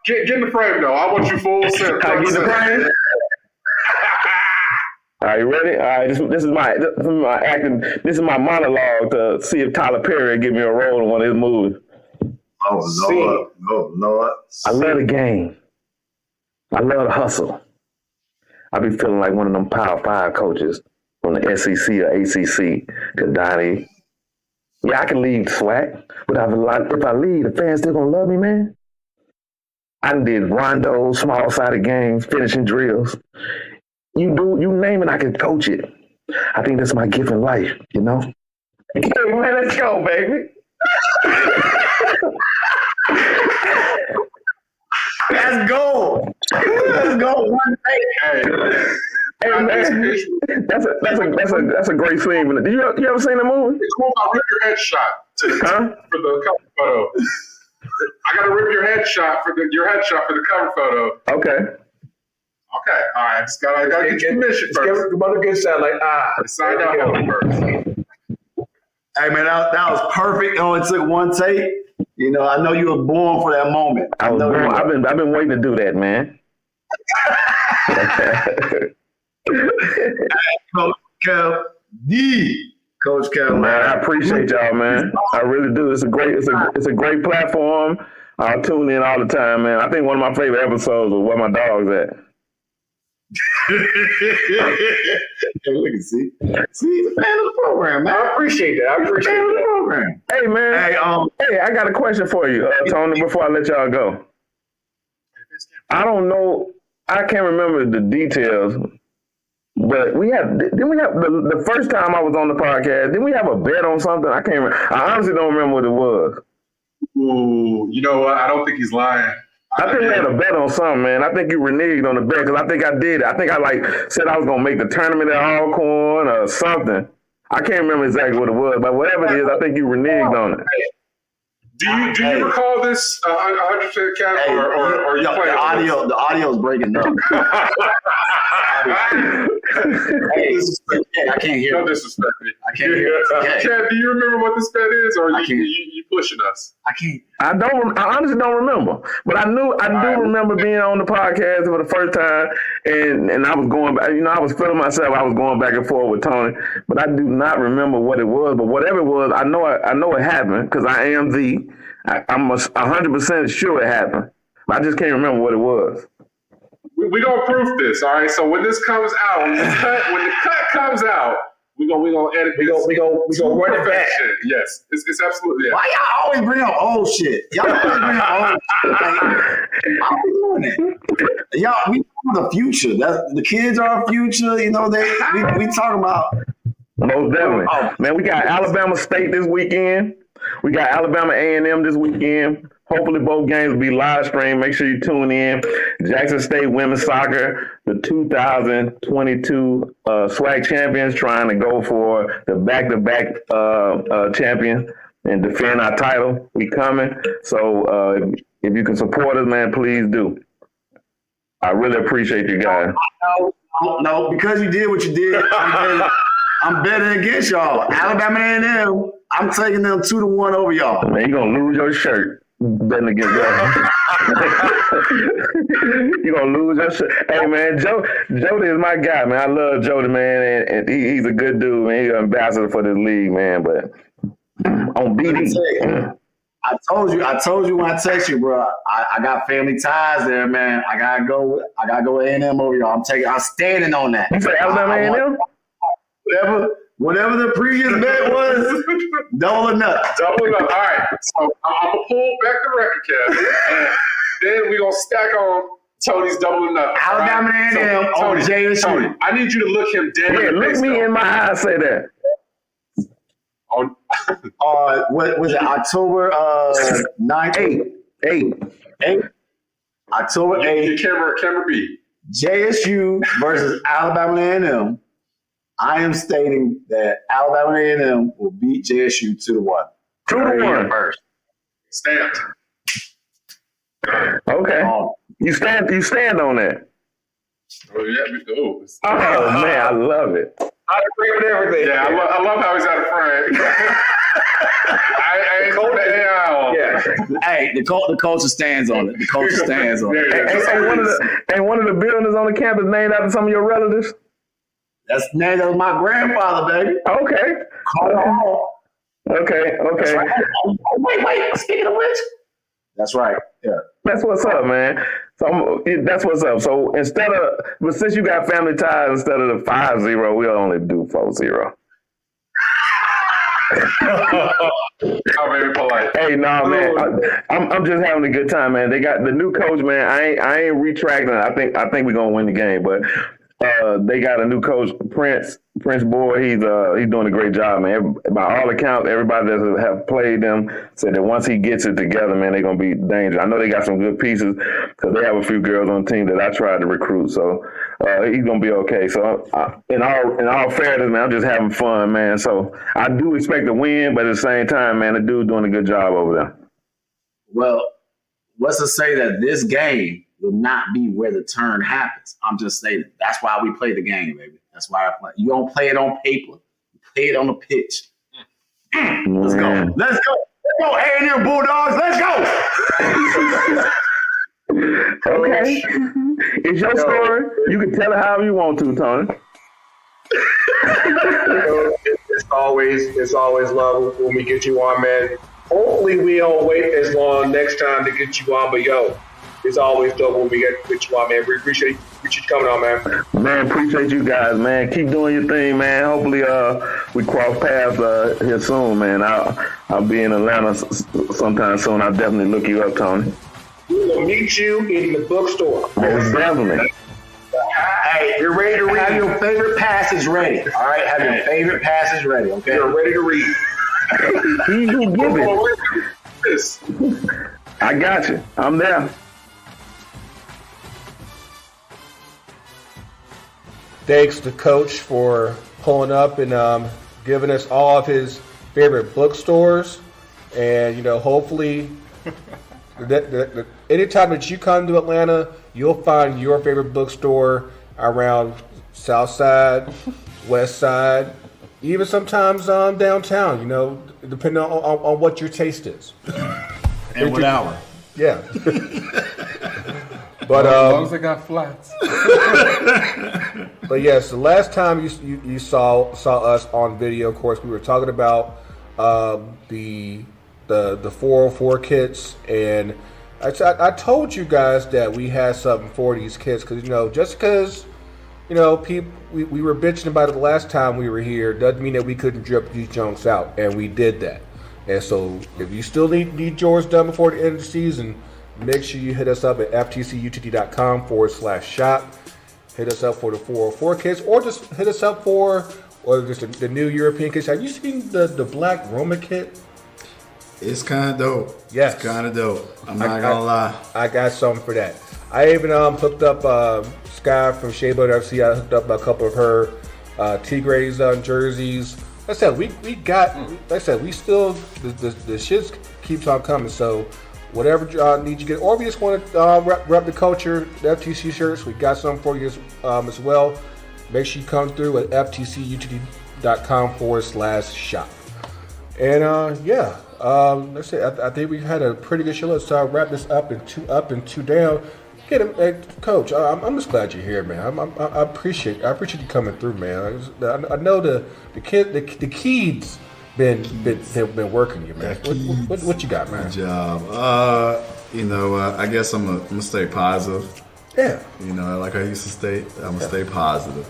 Get in the frame though. I want you full send. Can I get in the frame? Are you ready? All right, this is my acting. This is my monologue to see if Tyler Perry will give me a role in one of his movies. Oh Lord! I love the game. I love the hustle. I be feeling like one of them Power 5 coaches from the SEC or ACC. Cause Donnie, I can lead swag, but if I lead, the fans still gonna love me, man. I did rondos, small-sided games, finishing drills. You name it, I can coach it. I think that's my gift in life, Hey, man, let's go, baby. Let's go. Let's go. One day. Hey man, that's a great scene. Did you ever seen the movie? It's cool about rip your headshot for the cover photo. I gotta rip your headshot for the cover photo. Okay. All right. Just gotta get your permission first. Come on the good side, Sign out first. Hey man, that was perfect. It only took one take. I know you were born for that moment. I've been waiting to do that, man. Coach Kev, Coach Kev, man, I appreciate y'all, man. I really do. It's a great platform. I'll tune in all the time, man. I think one of my favorite episodes was Where My Dog's At. Hey, look and see, he's a fan of the program, man. I appreciate that. I appreciate the program. Hey, man. Hey, I got a question for you, Tony. Before I let y'all go, I don't know. I can't remember the details, but didn't we have the first time I was on the podcast? Didn't we have a bet on something? I can't remember. I honestly don't remember what it was. Ooh, you know what? I don't think he's lying. I think we had a bet on something, man. I think you reneged on the bet because I think I did. I think I said I was gonna make the tournament at Alcorn or something. I can't remember exactly what it was, but whatever it is, I think you reneged on it. Do you recall this 100% cap, or you playing? The audio is breaking up. I can't hear. Don't disrespect me. I can't hear. Kev, do you remember what this bet is, or you pushing us? I can't. I honestly don't remember, but I do remember being on the podcast for the first time, and I was going back. I was feeling myself. I was going back and forth with Tony, but I do not remember what it was. But whatever it was, I know it happened because I'm 100% sure it happened. I just can't remember what it was. We gonna proof this, all right? So when this comes out, when the cut comes out, we gonna edit this. We gonna run it back. Yes, it's absolutely. Yeah. Why y'all always bring up old shit? Y'all always bring up old shit. I'll be doing it. Y'all, we talking the future. The kids are our future. We talking about. Most definitely, man. We got Alabama State this weekend. We got Alabama A&M this weekend. Hopefully both games will be live streamed. Make sure you tune in. Jackson State women's soccer, the 2022 SWAC champions, trying to go for the back-to-back champion and defend our title. We coming. So if you can support us, man, please do. I really appreciate you guys. No, because you did what you did, I'm betting against y'all. Alabama A&M, I'm taking them 2-1 over y'all. Man, you're going to lose your shirt. Betting against y'all. You're going to lose your shirt. Hey, man, Jody is my guy, man. I love Jody, man, and he's a good dude, man. He's an ambassador for this league, man. But on BD. I told you when I text you, bro. I got family ties there, man. I gotta go A&M over y'all. I'm standing on that. You say Alabama A&M? Whatever the previous bet was, double or nothing. Double or nothing. All right. So I'm gonna pull back the record, Kev, and then we're gonna stack on Tony's double or nothing. Alabama A&M on JSU. Tony, I need you to look him dead in the face. Look me in my eyes. Say that. What was it? October 9th? 8. October 8th. Camera B. JSU versus Alabama A&M. I am stating that Alabama A&M will beat JSU 2-1. 2-1 first. Stamped. Okay. You stand on that. Oh yeah, we go. Oh man, I love it. Out of frame and everything. Yeah, I love how he's out of frame. I ain't called the AI on. Yeah. Hey, the culture stands on it. The culture stands on it. And one of the buildings on the campus named after some of your relatives? That's named after my grandfather, baby. Okay. Okay. Right. Oh, wait. Speaking of which. That's right. Yeah. That's what's up, man. So that's what's up. So since you got family ties, instead of the 5-0, we'll only do 4-0. I'm very polite. Hey, no, man. I'm just having a good time, man. They got the new coach, man. I ain't retracting. I think we're gonna win the game, but they got a new coach, Prince Boy. He's doing a great job, man. By all accounts, everybody that have played them said that once he gets it together, man, they're gonna be dangerous. I know they got some good pieces because they have a few girls on the team that I tried to recruit. So he's gonna be okay. So in all fairness, man, I'm just having fun, man. So I do expect to win, but at the same time, man, the dude's doing a good job over there. Well, what's to say that this game will not be where the turn happens? I'm just saying that's why we play the game, baby. That's why I play. You don't play it on paper. You play it on the pitch. Let's go. Let's go, A&M Bulldogs. Let's go. Okay. It's your story. You can tell it however you want to, Tony. It's always love when we get you on, man. Hopefully we don't wait as long next time to get you on, but it's always dope when we get you on, man. We appreciate you coming on, man. Man, appreciate you guys, man. Keep doing your thing, man. Hopefully we cross paths here soon, man. I'll be in Atlanta sometime soon. I'll definitely look you up, Tony. We'll meet you in the bookstore. Most definitely. Hey, you're ready to read. Have your favorite passage ready. All right, have your favorite passage ready, okay? You're ready to read. He do give it. I got you. I'm there. Thanks to Coach for pulling up and giving us all of his favorite bookstores. And, hopefully, anytime that you come to Atlanta, you'll find your favorite bookstore around South Side, West Side, even sometimes downtown, depending on what your taste is. And what hour. Yeah. But as long as they got flats. But yes, the last time you saw us on video, of course, we were talking about the 404 kits, and I told you guys that we had something for these kids because just because people we were bitching about it the last time we were here doesn't mean that we couldn't drip these junks out, and we did that. And so if you still need yours done before the end of the season, make sure you hit us up at ftcutt.com/shop. Hit us up for the 404 kits, or just hit us up for just the new European kits. Have you seen the black Roma kit? It's kind of dope. Yes. It's kind of dope. I'm not going to lie. I got something for that. I even hooked up Sky from Shayboat FC. I hooked up a couple of her Tigres jerseys. Like I said, we got, like I said, we still, the shit keeps on coming. So whatever need you get, or if you just want to rep the culture, the FTC shirts, we got some for you as well. Make sure you come through at ftcutt.com/shop. And let's say I think we had a pretty good show. Let's wrap this up and two down. Get him, Coach. I'm just glad you're here, man. I appreciate you coming through, man. I know the kids have been working you, man. What you got, man? Good job. I guess I'm gonna stay positive. Yeah. Like I used to state, I'm gonna stay positive.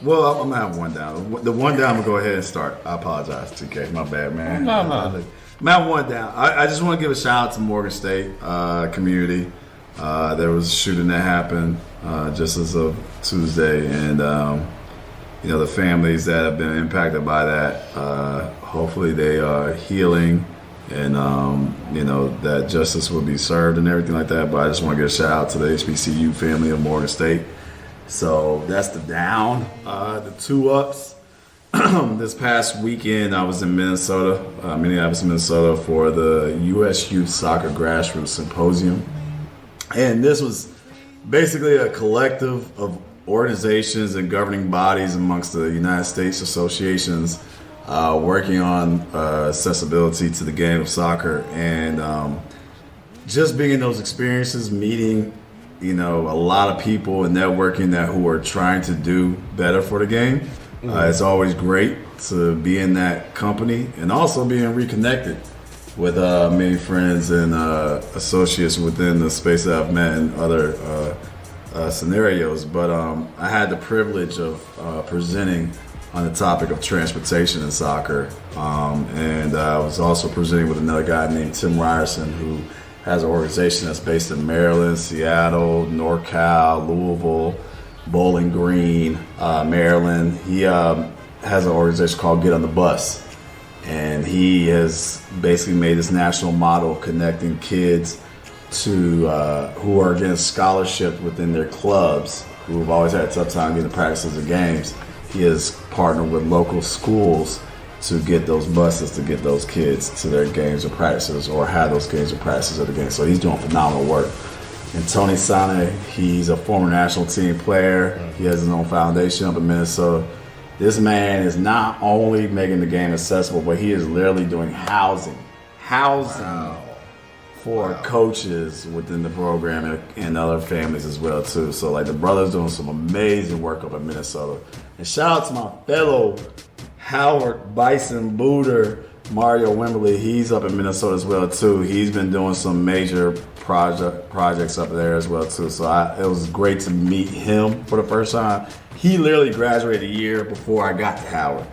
Well, I'm gonna have one down. The one down, I'm gonna go ahead and start. I apologize, TK. My bad, man. No. I'm at one down. I just want to give a shout out to Morgan State community. There was a shooting that happened just as of Tuesday, and the families that have been impacted by that. Hopefully, they are healing, and that justice will be served and everything like that. But I just want to give a shout out to the HBCU family of Morgan State. So that's the down. The two ups. This past weekend, I was in Minneapolis, Minnesota, for the JSU Soccer Grassroots Symposium. And this was basically a collective of organizations and governing bodies amongst the United States associations working on accessibility to the game of soccer. And just being in those experiences, meeting a lot of people and networking who are trying to do better for the game. It's always great to be in that company, and also being reconnected with many friends and associates within the space that I've met in other scenarios. But I had the privilege of presenting on the topic of transportation in soccer, and I was also presenting with another guy named Tim Ryerson, who has an organization that's based in Maryland, Seattle, NorCal, Louisville, Bowling Green, Maryland. He has an organization called Get on the Bus, and he has basically made this national model connecting kids to who are getting scholarships within their clubs, who have always had a tough time getting the practices and games. He has partnered with local schools to get those buses to get those kids to their games or practices, or have those games or practices at the game. So he's doing phenomenal work. And Tony Sane, he's a former national team player. He has his own foundation up in Minnesota. This man is not only making the game accessible, but he is literally doing housing for coaches within the program and other families as well too. So the brother's doing some amazing work up in Minnesota. And shout out to my fellow Howard Bison Booter, Mario Wimberly. He's up in Minnesota as well too. He's been doing some major projects up there as well too. So it was great to meet him for the first time. He literally graduated a year before I got to Howard.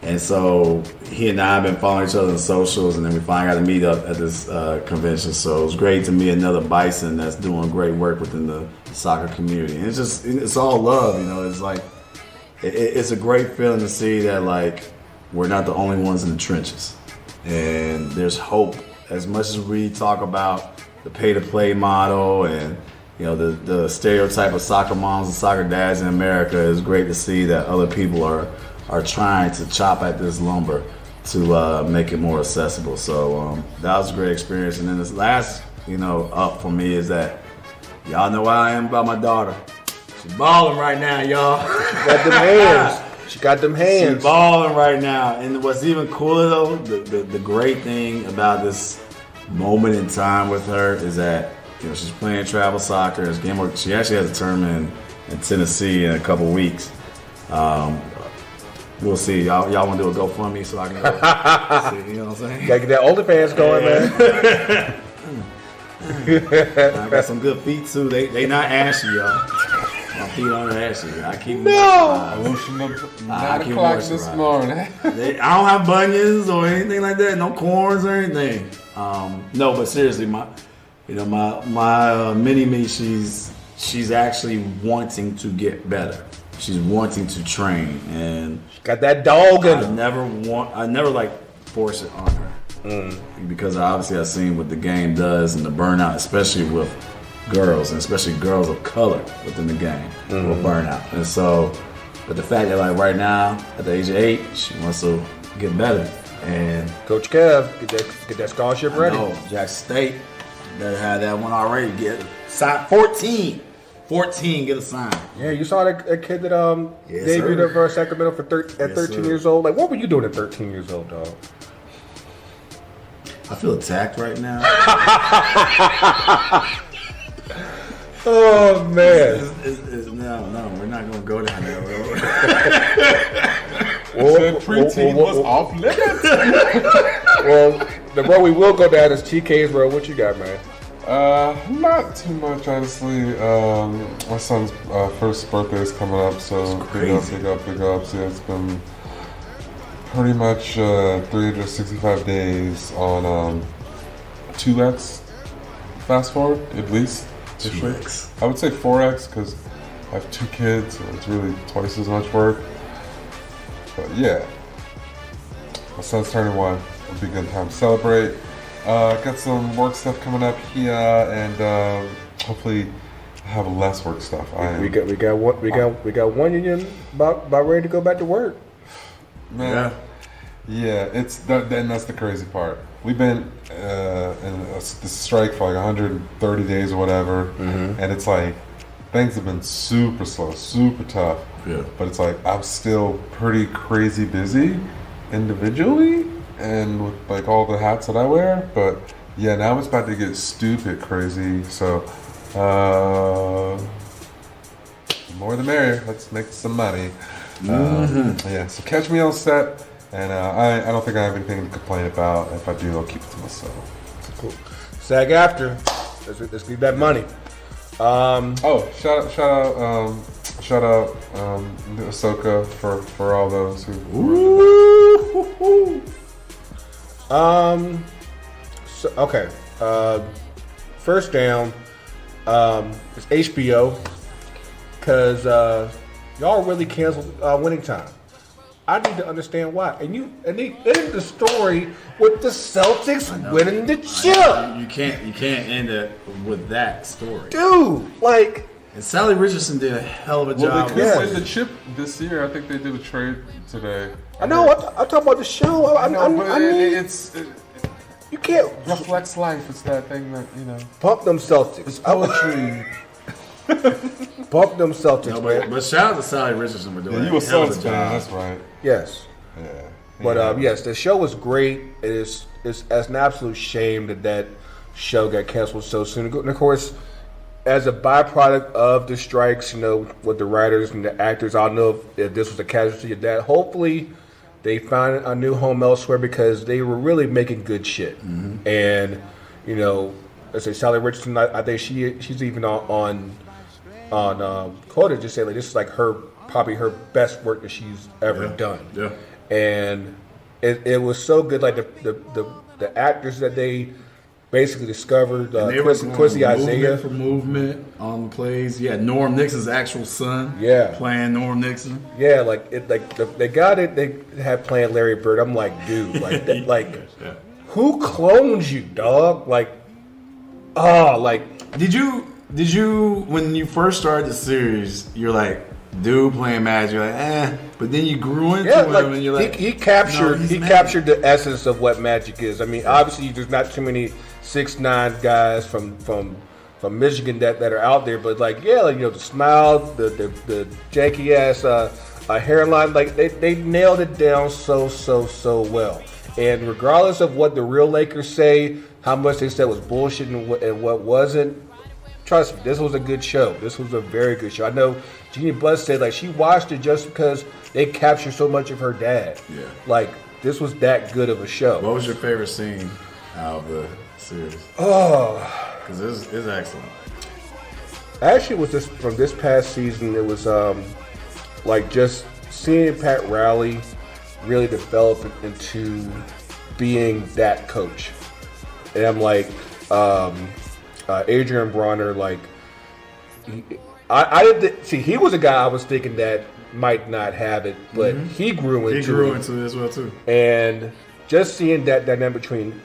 And so he and I have been following each other on socials, and then we finally got to meet up at this convention. So it was great to meet another Bison that's doing great work within the soccer community. And it's all love, It's it's a great feeling to see that we're not the only ones in the trenches. And there's hope. As much as we talk about the pay-to-play model and the stereotype of soccer moms and soccer dads in America, it's great to see that other people are trying to chop at this lumber to make it more accessible. So that was a great experience. And then this last, up for me is that y'all know how I am about my daughter. She's balling right now, y'all. She got them hands. She's balling right now. And what's even cooler though, the great thing about this moment in time with her is that she's playing travel soccer. She actually has a tournament in Tennessee in a couple weeks. We'll see. Y'all want to do a GoFundMe so I can go see, you know what I'm saying? Gotta get that OnlyFans going, man. I got some good feet too. They not ashy, y'all. My feet aren't ashy. I keep Lotion up 9 o'clock this morning. I don't have bunions or anything like that. No corns or anything. No, but seriously, my mini me, she's actually wanting to get better. She's wanting to train, and got that dog in her. I never like force it on her because obviously I've seen what the game does and the burnout, especially with girls, and especially girls of color within the game, will burn out. And so, but the fact that like right now at the age of 8, she wants to get better. And Coach Kev, get that scholarship ready. Jackson State better have that one already. Get signed 14, get a sign. Yeah, you saw that kid that debuted for Sacramento for 13 years old. Like, what were you doing at 13 years old, dog? I feel attacked right now. Oh man! No, we're not gonna go down that road. Preteen was off limits. Well, the road we will go down is TK's road. What you got, man? Not too much, honestly. My son's first birthday is coming up, so big up. Yeah, it's been pretty much 365 days on 2x fast forward, at least. 2x. I would say 4x because I have 2 kids, so it's really twice as much work. But yeah, my son's turning 1. It'll be a good time to celebrate. Got some work stuff coming up here, and hopefully have less work stuff. We got one union about ready to go back to work. Man, yeah, it's that, and that's the crazy part. We've been in this strike for like 130 days or whatever, and it's like things have been super slow, super tough. Yeah. But it's like I'm still pretty crazy busy individually and with like all the hats that I wear. But yeah, now it's about to get stupid crazy. So the more the merrier. Let's make some money. Yeah, so catch me on set. And I don't think I have anything to complain about. If I do, I'll keep it to myself. Cool. SAG after. Let's leave that money. Shout out Ahsoka for all those who. Okay. First down is HBO because y'all really canceled Winning Time. I need to understand why. And they ended the story with the Celtics winning the chip. You can't end it with that story, dude. Like, and Sally Richardson did a hell of a job. They could win the chip this year. I think they did a trade today. I know. I talk about the show. I mean, you can't reflects life. It's that thing that pump them Celtics. It's poetry. Pump them Celtics. No, but shout out to Sally Richardson for doing that. You a Celtics fan, that's right. Yes. Yeah. But yes, the show was great. It's an absolute shame that show got canceled so soon. And of course, as a byproduct of the strikes, with the writers and the actors, I don't know if this was a casualty of that. Hopefully, they find a new home elsewhere because they were really making good shit. Mm-hmm. And let's say Sally Richardson, I think she's even on Quota just said like this is like probably her best work that she's ever done. Yeah. And it was so good. Like the actors that they basically discovered, Quincy Isaiah for movement on plays. Yeah, Norm Nixon's actual son. Yeah, playing Norm Nixon. Yeah, they got it. They had playing Larry Bird. I'm like, dude, who clones you, dog? Did you when you first started the series, you're like, dude playing Magic, you're like, but then you grew into him, and you're like, he captured the essence of what Magic is. I mean, obviously, there's not too many 6'9" guys from Michigan that are out there, but the smile, the janky ass hairline, they nailed it down so well. And regardless of what the real Lakers say, how much they said was bullshit and what wasn't, trust me, this was a good show. This was a very good show. I know Jeannie Buss said she watched it just because they captured so much of her dad. Yeah. This was that good of a show. What was your favorite scene out of the series? Because it's excellent. Actually, it was just from this past season. It was just seeing Pat Riley really develop into being that coach. And I'm Adrian Bronner, he was a guy I was thinking that might not have it, but he grew into it as well too. And just seeing that dynamic between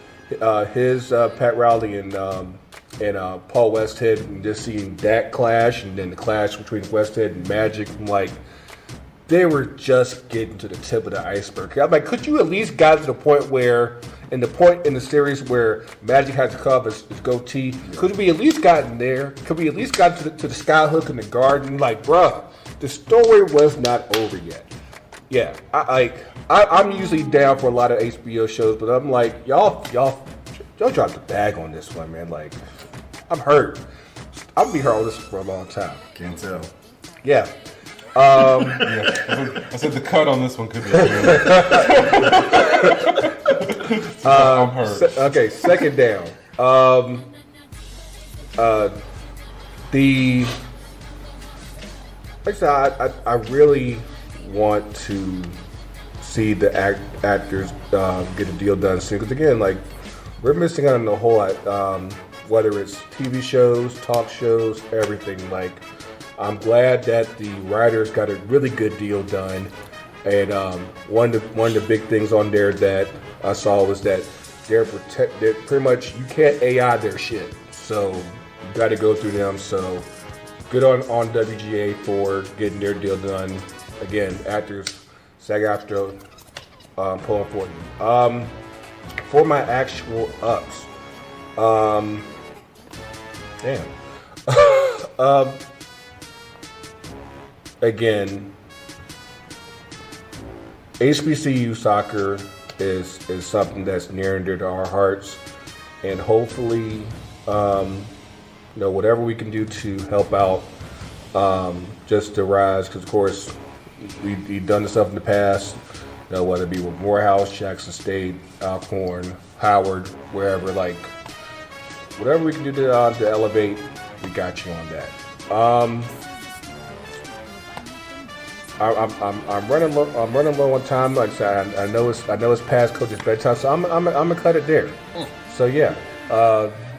his Pat Riley and Paul Westhead, and just seeing that clash, and then the clash between Westhead and Magic, I'm they were just getting to the tip of the iceberg. I'm could you at least got to the point where, in the series where Magic had to cut off his goatee, could we at least gotten there? Could we at least got to the skyhook in the garden? Bruh, the story was not over yet. Yeah, I'm usually down for a lot of HBO shows, but I'm y'all dropped the bag on this one, man. I'm hurt. I'll be hurt on this for a long time. Can't tell. Yeah. I said the cut on this one could be I'm hurt. Okay, second down. I really want to see the actors get a deal done soon, because again, we're missing out on the whole whether it's TV shows, talk shows, everything. I'm glad that the writers got a really good deal done, and one of the big things on there that I saw was that they're pretty much, you can't AI their shit, so you got to go through them. So good on WGA for getting their deal done. Again, actors, SAG-AFTRA pulling for you. For my actual ups, again, HBCU soccer is something that's near and dear to our hearts, and hopefully, whatever we can do to help out, just to rise, because of course we've done this stuff in the past, whether it be with Morehouse, Jackson State, Alcorn, Howard, wherever, whatever we can do to elevate, we got you on that. I'm running low. I'm running low on time. Like I said, I know it's past Coach's bedtime, so I'm gonna cut it there. So yeah,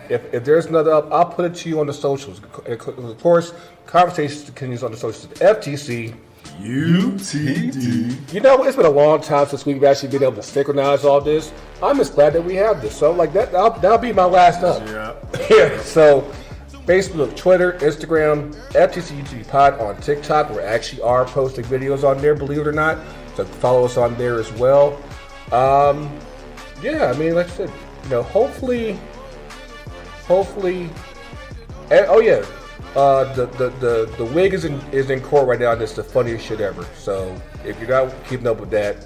if there's another up, I'll put it to you on the socials. Of course, conversation continues on the socials. FTC. UTD. It's been a long time since we've actually been able to synchronize all this. I'm just glad that we have this. So that'll be my last up. Yeah. So Facebook, Twitter, Instagram, FTC UTD Pod on TikTok. We actually are posting videos on there, believe it or not. So follow us on there as well. Like I said, hopefully. And, the wig is in court right now, and it's the funniest shit ever. So if you're not keeping up with that,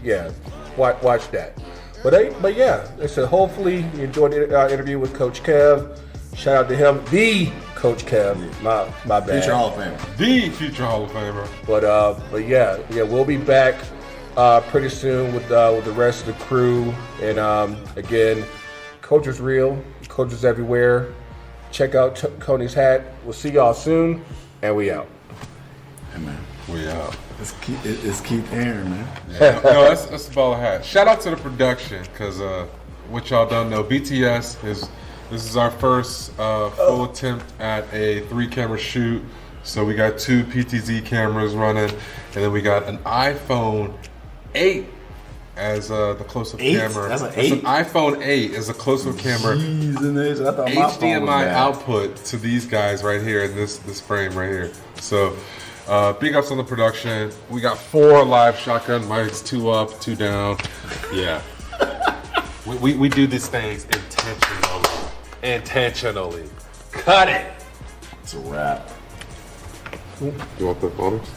yeah, watch that. But yeah, I said hopefully you enjoyed the interview with Coach Kev. Shout out to him, the Coach Kev. My bad. Future Hall of Famer. The future Hall of Famer. But yeah, we'll be back pretty soon with the rest of the crew. And again, Coach is real. Coach is everywhere. Check out Coney's hat. We'll see y'all soon, and we out. Hey man, we out. It's Keith Aaron, man. Yeah, no, that's a ball of hat. Shout out to the production, because what y'all don't know, BTS this is our first full attempt at a 3-camera shoot. So we got 2 PTZ cameras running, and then we got an iPhone 8 as the close-up camera. That's an 8? It's an iPhone 8 as a close-up camera. Jeez, I thought HDMI output to these guys right here in this frame right here. So Big ups on the production. We got 4 live shotgun mics, 2 up, 2 down. Yeah. we do these things intentionally. Intentionally. Cut it. It's a wrap. You want the bonus?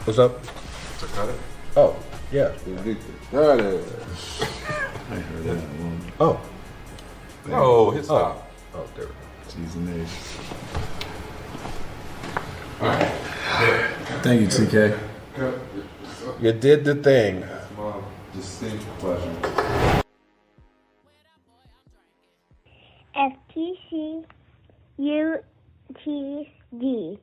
What's up? To cut it? Oh, yeah. Got it. I heard that one. Oh. Oh, hit stop. Oh, there we go. G's and A's. All right. Thank you, TK. You did the thing. My distinct pleasure. FTC UTD.